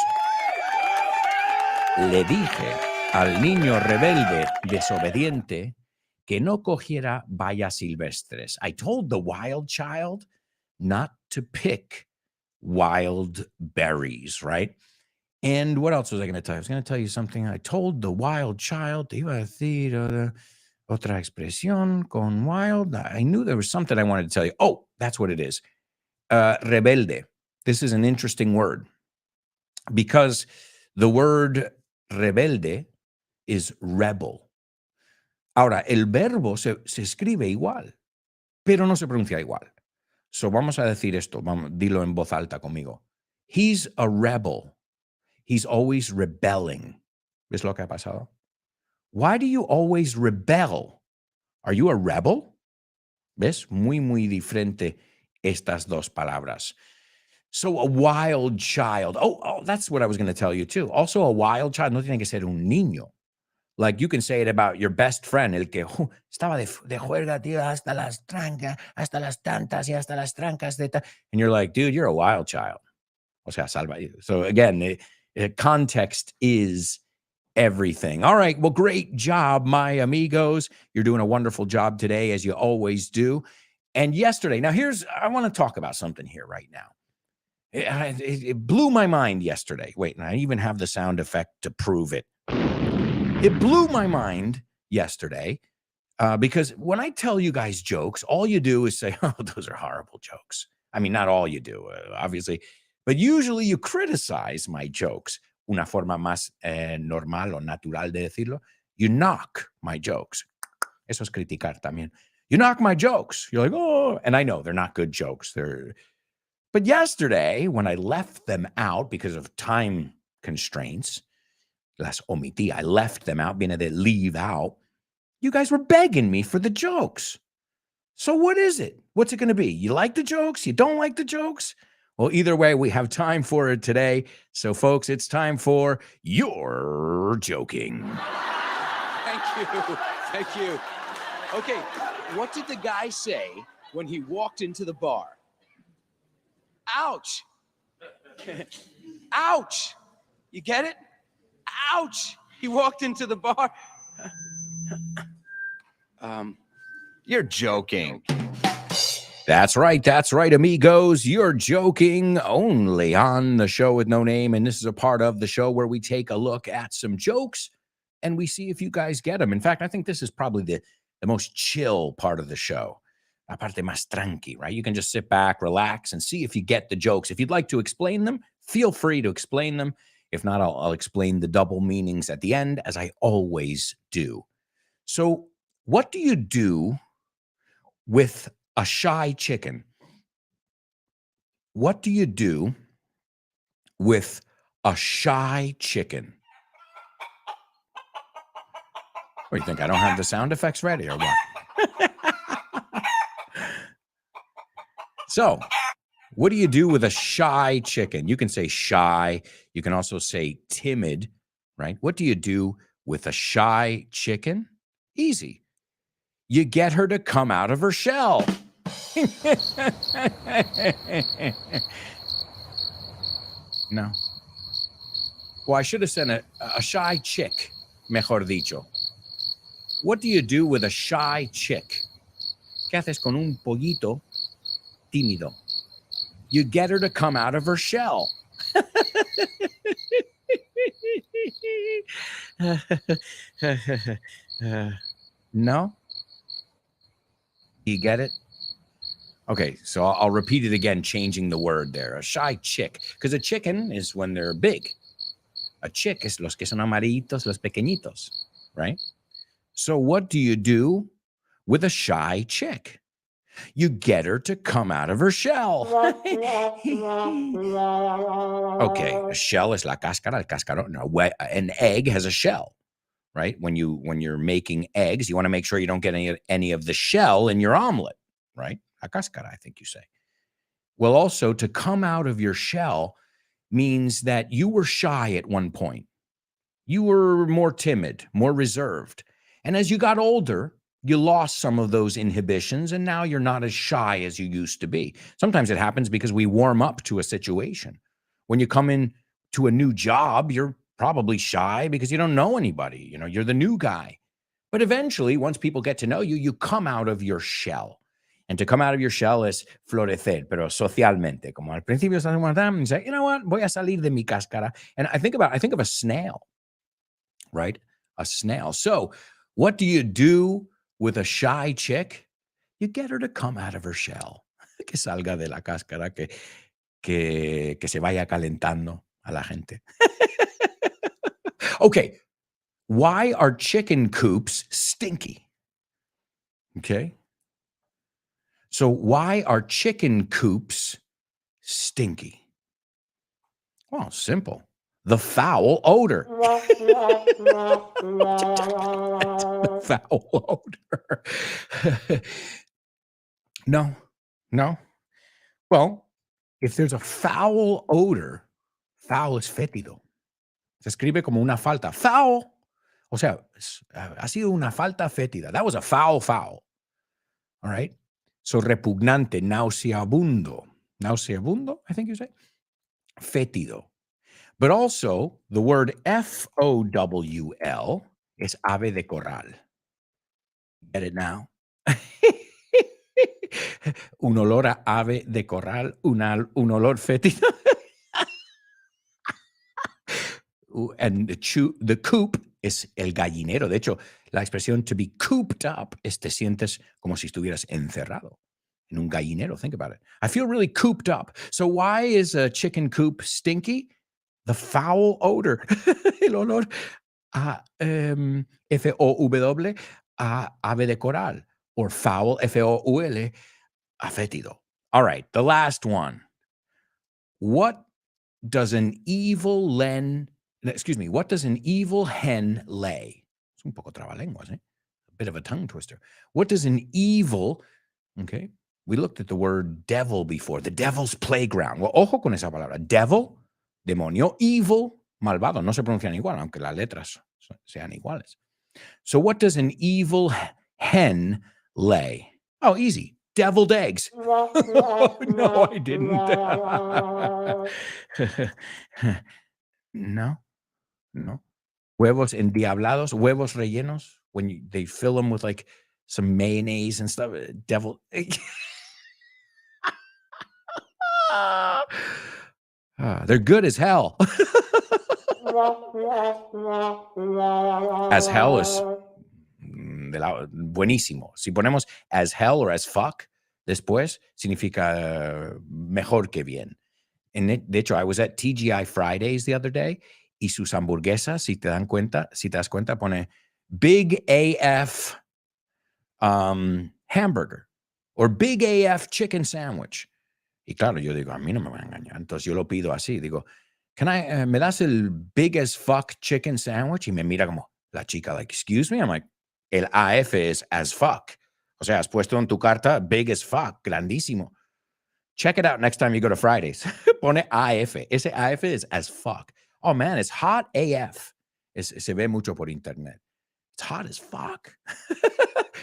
Le dije al niño rebelde desobediente que no cogiera bayas silvestres. I told the wild child not to pick wild berries, right? And what else was I going to tell you? I was going to tell you something. I told the wild child, te iba a decir otra expresión con wild. I knew there was something I wanted to tell you. Oh, that's what it is. Rebelde. This is an interesting word because the word rebelde is rebel. Ahora, el verbo se escribe igual, pero no se pronuncia igual. So vamos a decir esto. Dilo en voz alta conmigo. He's a rebel. He's always rebelling. ¿Ves lo que ha pasado? Why do you always rebel? Are you a rebel? ¿Ves? Muy, muy diferente estas dos palabras. So a wild child. Oh, that's what I was going to tell you too. Also a wild child no tiene que ser un niño. Like you can say it about your best friend, el que estaba de juerga, tío, hasta las trancas, hasta las tantas y hasta las trancas de ta. And you're like, dude, you're a wild child. O sea, salva. So again, context is everything. All right. Well, great job, my amigos. You're doing a wonderful job today, as you always do. And yesterday, now I want to talk about something here right now. It blew my mind yesterday. Wait, and I even have the sound effect to prove it. It blew my mind yesterday because when I tell you guys jokes, all you do is say, oh, those are horrible jokes. I mean, not all you do, obviously, but usually you criticize my jokes. Una forma más normal o natural de decirlo. You knock my jokes. Eso es criticar también. You knock my jokes. You're like, oh, and I know they're not good jokes. But yesterday, when I left them out because of time constraints, las omití, I left them out, viene de leave out, you guys were begging me for the jokes. So what is it? What's it going to be? You like the jokes? You don't like the jokes? Well, either way, we have time for it today. So, folks, it's time for You're Joking. Thank you. Thank you. Okay, what did the guy say when he walked into the bar? Ouch. Ouch. You get it? Ouch. He walked into the bar. You're joking. That's right, amigos. You're joking only on the show with no name. And this is a part of the show where we take a look at some jokes and we see if you guys get them. In fact, I think this is probably the most chill part of the show. La parte más tranqui, right? You can just sit back, relax, and see if you get the jokes. If you'd like to explain them, feel free to explain them. If not, I'll explain the double meanings at the end, as I always do. So, what do you do with a shy chicken? What do you do with a shy chicken? What do you think? I don't have the sound effects ready or what? So, what do you do with a shy chicken? You can say shy. You can also say timid, right? What do you do with a shy chicken? Easy. You get her to come out of her shell. No. Well, I should have said a shy chick, mejor dicho. What do you do with a shy chick? ¿Qué haces con un pollito tímido? You get her to come out of her shell. No? You get it? Okay, so I'll repeat it again, changing the word there. A shy chick. Because a chicken is when they're big. A chick is los que son amarillitos, los pequeñitos, right? So what do you do with a shy chick? You get her to come out of her shell. Okay, a shell is la cáscara, el cascarón. No, an egg has a shell, right? When you're making eggs, you want to make sure you don't get any of the shell in your omelet, right? La cáscara, I think you say. Well, also, to come out of your shell means that you were shy at one point. You were more timid, more reserved. And as you got older, you lost some of those inhibitions, and now you're not as shy as you used to be. Sometimes it happens because we warm up to a situation. When you come in to a new job, you're probably shy because you don't know anybody. You know, you're the new guy. But eventually, once people get to know you, you come out of your shell. And to come out of your shell is florecer, pero socialmente. Como al principio estás y say, you know what, voy a salir de mi cáscara. And I think of a snail, right? A snail. So what do you do with a shy chick? You get her to come out of her shell. Que salga de la cáscara, que se vaya calentando a la gente. Okay. Why are chicken coops stinky? Okay. So why are chicken coops stinky? Well, simple. The foul odor. Foul odor. No. Well, if there's a foul odor, foul is fétido. Se escribe como una falta. Foul. O sea, ha sido una falta fétida. That was a foul. All right? So repugnante, nauseabundo. Nauseabundo, I think you say. Fétido. But also, the word F-O-W-L is ave de corral. Get it now? Un olor a ave de corral, un olor fétido. And the coop es el gallinero. De hecho, la expresión to be cooped up es te sientes como si estuvieras encerrado en un gallinero. Think about it. I feel really cooped up. So why is a chicken coop stinky? The foul odor. El olor a F-O-W a ave de corral, or foul, F-O-U-L, a fétido. All right, the last one. What does an evil hen lay? Es un poco trabalenguas, eh? A bit of a tongue twister. What does an evil, okay, we looked at the word devil before, the devil's playground. Well, ojo con esa palabra. Devil, demonio, evil, malvado. No se pronuncian igual, aunque las letras sean iguales. So what does an evil hen lay? Oh, easy. Deviled eggs. No, I didn't. No. Huevos endiablados, huevos rellenos, when they fill them with like some mayonnaise and stuff. Devil. They're good as hell. As hell is buenísimo. Si ponemos as hell or as fuck después, significa mejor que bien. De hecho, I was at TGI Fridays the other day y sus hamburguesas, si te das cuenta, pone Big AF hamburger or Big AF chicken sandwich. Y claro, yo digo, a mí no me van a engañar. Entonces yo lo pido así. Digo, ¿me das el big as fuck chicken sandwich? Y me mira como la chica, like, excuse me? I'm like, el AF es as fuck. O sea, has puesto en tu carta big as fuck, grandísimo. Check it out next time you go to Fridays. Pone AF. Ese AF is as fuck. Oh, man, it's hot AF. Se ve mucho por internet. It's hot as fuck.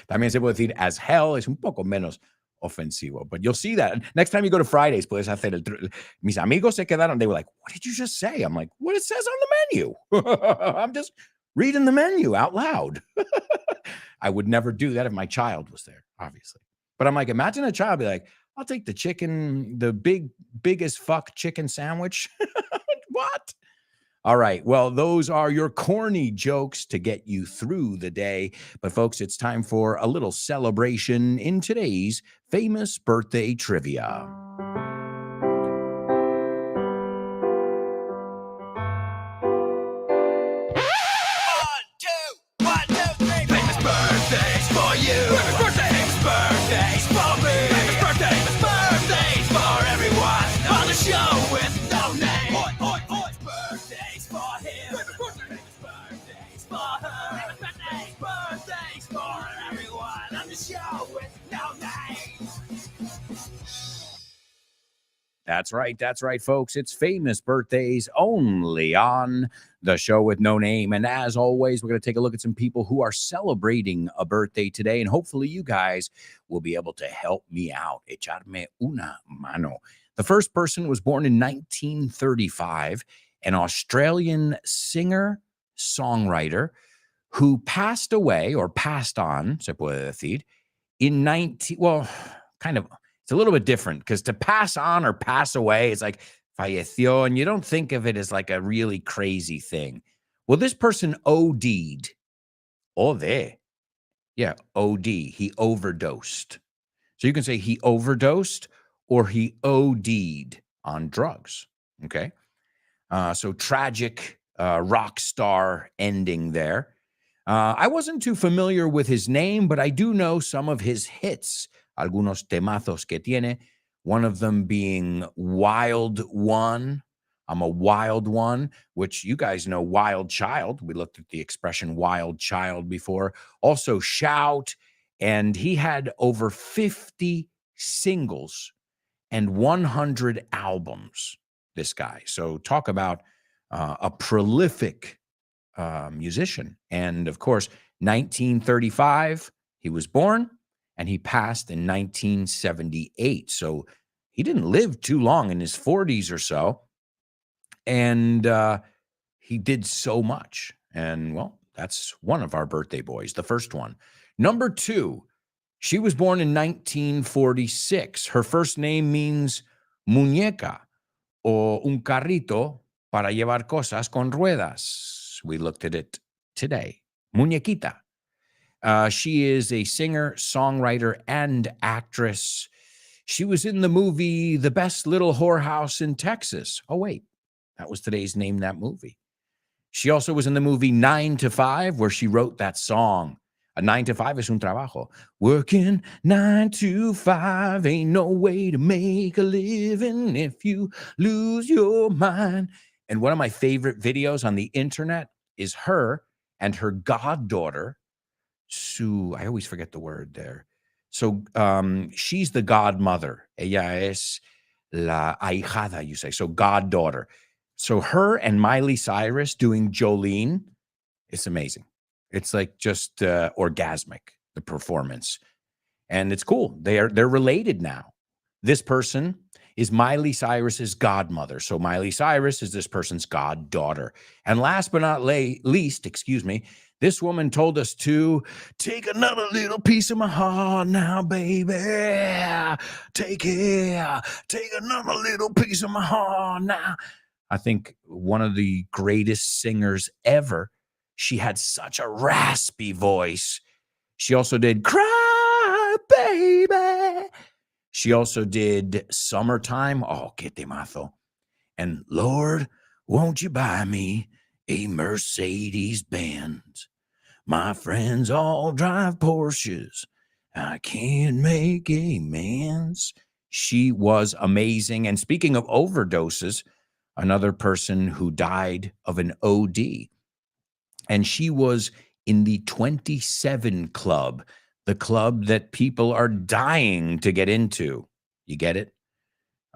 También se puede decir as hell. Es un poco menos ofensivo. But you'll see that. Next time you go to Fridays, puedes hacer mis amigos se quedaron. They were like, what did you just say? I'm like, what it says on the menu. I'm just reading the menu out loud. I would never do that if my child was there, obviously. But I'm like, imagine a child be like, I'll take the chicken, the biggest fuck chicken sandwich. What? All right. Well, those are your corny jokes to get you through the day. But folks, it's time for a little celebration in today's famous birthday trivia. That's right, folks. It's famous birthdays only on the show with no name. And as always, we're going to take a look at some people who are celebrating a birthday today. And hopefully you guys will be able to help me out. Echarme una mano. The first person was born in 1935, an Australian singer, songwriter who passed away or passed on, se puede decir, in it's a little bit different because to pass on or pass away, it's like falleció, and you don't think of it as like a really crazy thing. Well, this person OD'd. Yeah, OD. He overdosed. So you can say he overdosed or he OD'd on drugs. Okay. So tragic rock star ending there. I wasn't too familiar with his name, but I do know some of his hits. Algunos temazos que tiene, one of them being Wild One. I'm a wild one, which you guys know, Wild Child. We looked at the expression wild child before. Also Shout, and he had over 50 singles and 100 albums, this guy. So talk about a prolific musician. And of course, 1935, he was born. And he passed in 1978. So he didn't live too long, in his 40s or so. And he did so much. And, well, that's one of our birthday boys, the first one. Number two, she was born in 1946. Her first name means muñeca o un carrito para llevar cosas con ruedas. We looked at it today. Muñequita. She is a singer, songwriter, and actress. She was in the movie The Best Little Whorehouse in Texas. Oh, wait, that was today's Name That Movie. She also was in the movie 9 to 5, where she wrote that song. A 9 to 5 es un trabajo. Working 9 to 5 ain't no way to make a living if you lose your mind. And one of my favorite videos on the internet is her and her goddaughter, Sue, I always forget the word there. So she's the godmother. Ella es la ahijada, you say. So goddaughter. So her and Miley Cyrus doing Jolene, it's amazing. It's like just orgasmic, the performance. And it's cool. They're related now. This person is Miley Cyrus's godmother. So Miley Cyrus is this person's goddaughter. And last but not least, this woman told us to take another little piece of my heart now, baby. Take another little piece of my heart now. I think one of the greatest singers ever. She had such a raspy voice. She also did Cry, Baby. She also did Summertime. Oh, que temazo. And Lord, won't you buy me a Mercedes-Benz? My friends all drive Porsches. I can't make amends. She was amazing. And speaking of overdoses, another person who died of an OD. And she was in the 27 Club, the club that people are dying to get into. You get it?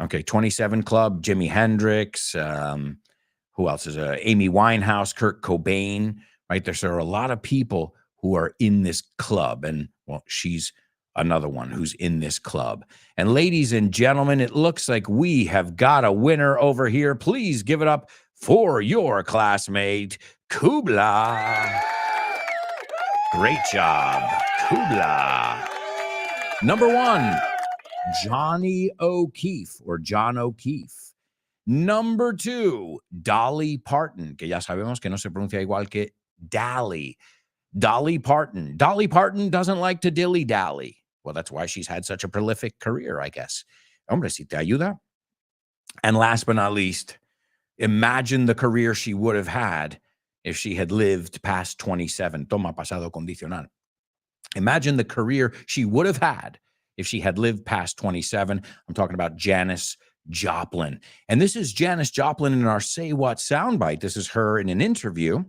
Okay, 27 Club, Jimi Hendrix, who else is Amy Winehouse, Kurt Cobain, right? There are a lot of people who are in this club, and well, she's another one who's in this club. And ladies and gentlemen, it looks like we have got a winner over here. Please give it up for your classmate, Kubla. Great job, Kubla. Number 1, Johnny O'Keefe or John O'Keefe. Number 2, Dolly Parton, que ya sabemos que no se pronuncia igual que Dally. Dolly Parton. Dolly Parton doesn't like to dilly-dally. Well, that's why she's had such a prolific career, I guess. Hombre, si te ayuda. And last but not least, imagine the career she would have had if she had lived past 27. Toma pasado condicional. Imagine the career she would have had if she had lived past 27. I'm talking about Janis Joplin. And this is Janis Joplin in our Say What soundbite. This is her in an interview,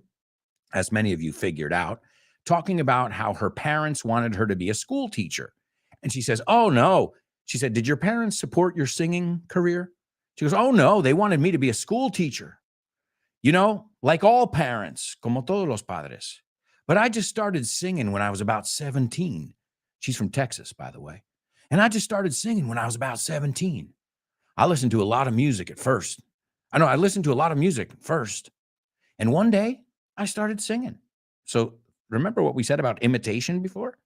as many of you figured out, talking about how her parents wanted her to be a school teacher. And she says, oh, no. She said, did your parents support your singing career? She goes, oh, no, they wanted me to be a school teacher. You know, like all parents, como todos los padres. But I just started singing when I was about 17. She's from Texas, by the way. And I just started singing when I was about 17. I listened to a lot of music at first. I listened to a lot of music first. And one day, I started singing. So remember what we said about imitation before?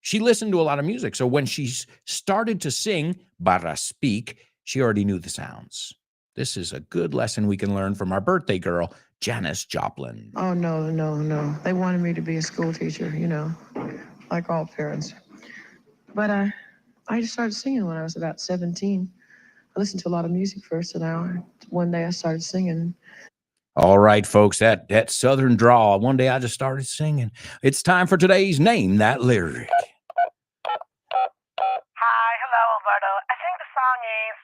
She listened to a lot of music. So when she started to sing, para speak, she already knew the sounds. This is a good lesson we can learn from our birthday girl, Janis Joplin. Oh, no. They wanted me to be a school teacher, like all parents. But I just started singing when I was about 17. I listened to a lot of music first, and one day I started singing. All right, folks, that Southern drawl. One day I just started singing. It's time for today's Name That Lyric. Hi, hello, Alberto. I think the song is...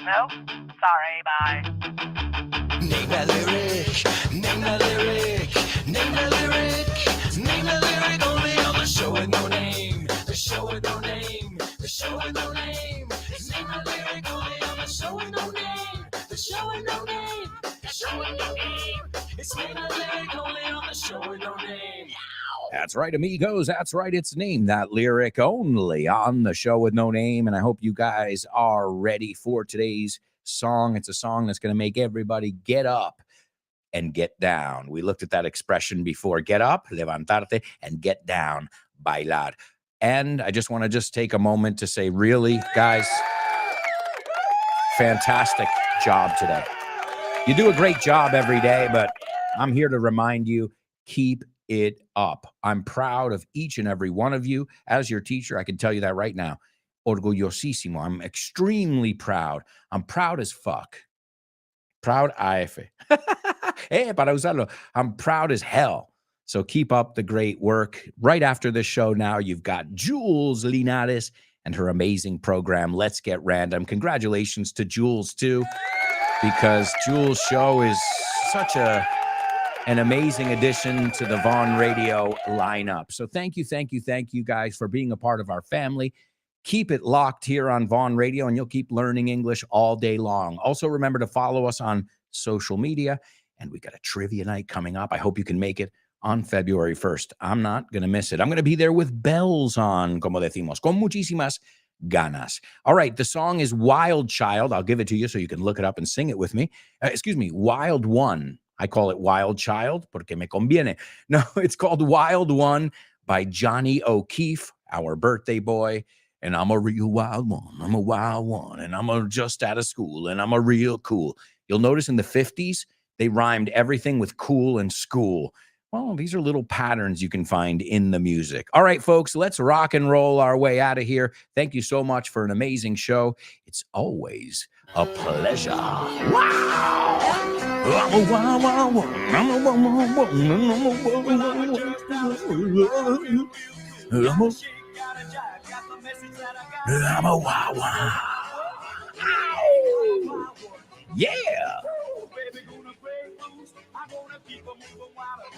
No? Sorry, bye. Name that lyric, name that lyric, name that lyric, name that lyric only on the show with no name, the show with no name, the show with no name. Name that lyric only on the show with no name, the show with no name, the show with no name. It's name that lyric only on the show with no name. That's right, amigos. That's right. It's Name That Lyric only on the show with no name. And I hope you guys are ready for today's song. It's a song that's going to make everybody get up and get down. We looked at that expression before. Get up, levantarte, and get down, bailar. And I just want to take a moment to say, really, guys, fantastic job today. You do a great job every day, but I'm here to remind you, keep it up. I'm proud of each and every one of you. As your teacher, I can tell you that right now. Orgullosísimo. I'm extremely proud. I'm proud as fuck. Proud AF. Para usarlo. I'm proud as hell. So keep up the great work. Right after this show now, you've got Jules Linares and her amazing program, Let's Get Random. Congratulations to Jules, too, because Jules' show is such an amazing addition to the Vaughn Radio lineup. So thank you guys for being a part of our family. Keep it locked here on Vaughn Radio, and you'll keep learning English all day long. Also, remember to follow us on social media, and we got a trivia night coming up. I hope you can make it. on February 1st. I'm not going to miss it. I'm going to be there with bells on, como decimos, con muchísimas ganas. All right, the song is Wild Child. I'll give it to you so you can look it up and sing it with me. Excuse me, Wild One. I call it Wild Child porque me conviene. No, it's called Wild One by Johnny O'Keefe, our birthday boy. And I'm a real wild one. I'm a wild one. And I'm just out of school. And I'm a real cool. You'll notice in the 50s, they rhymed everything with cool and school. Well, these are little patterns you can find in the music. All right, folks, let's rock and roll our way out of here. Thank you so much for an amazing show. It's always a pleasure. Wow! I'm a wild, wild one. I'm a wild, wild one. I'm a wild one. Yeah!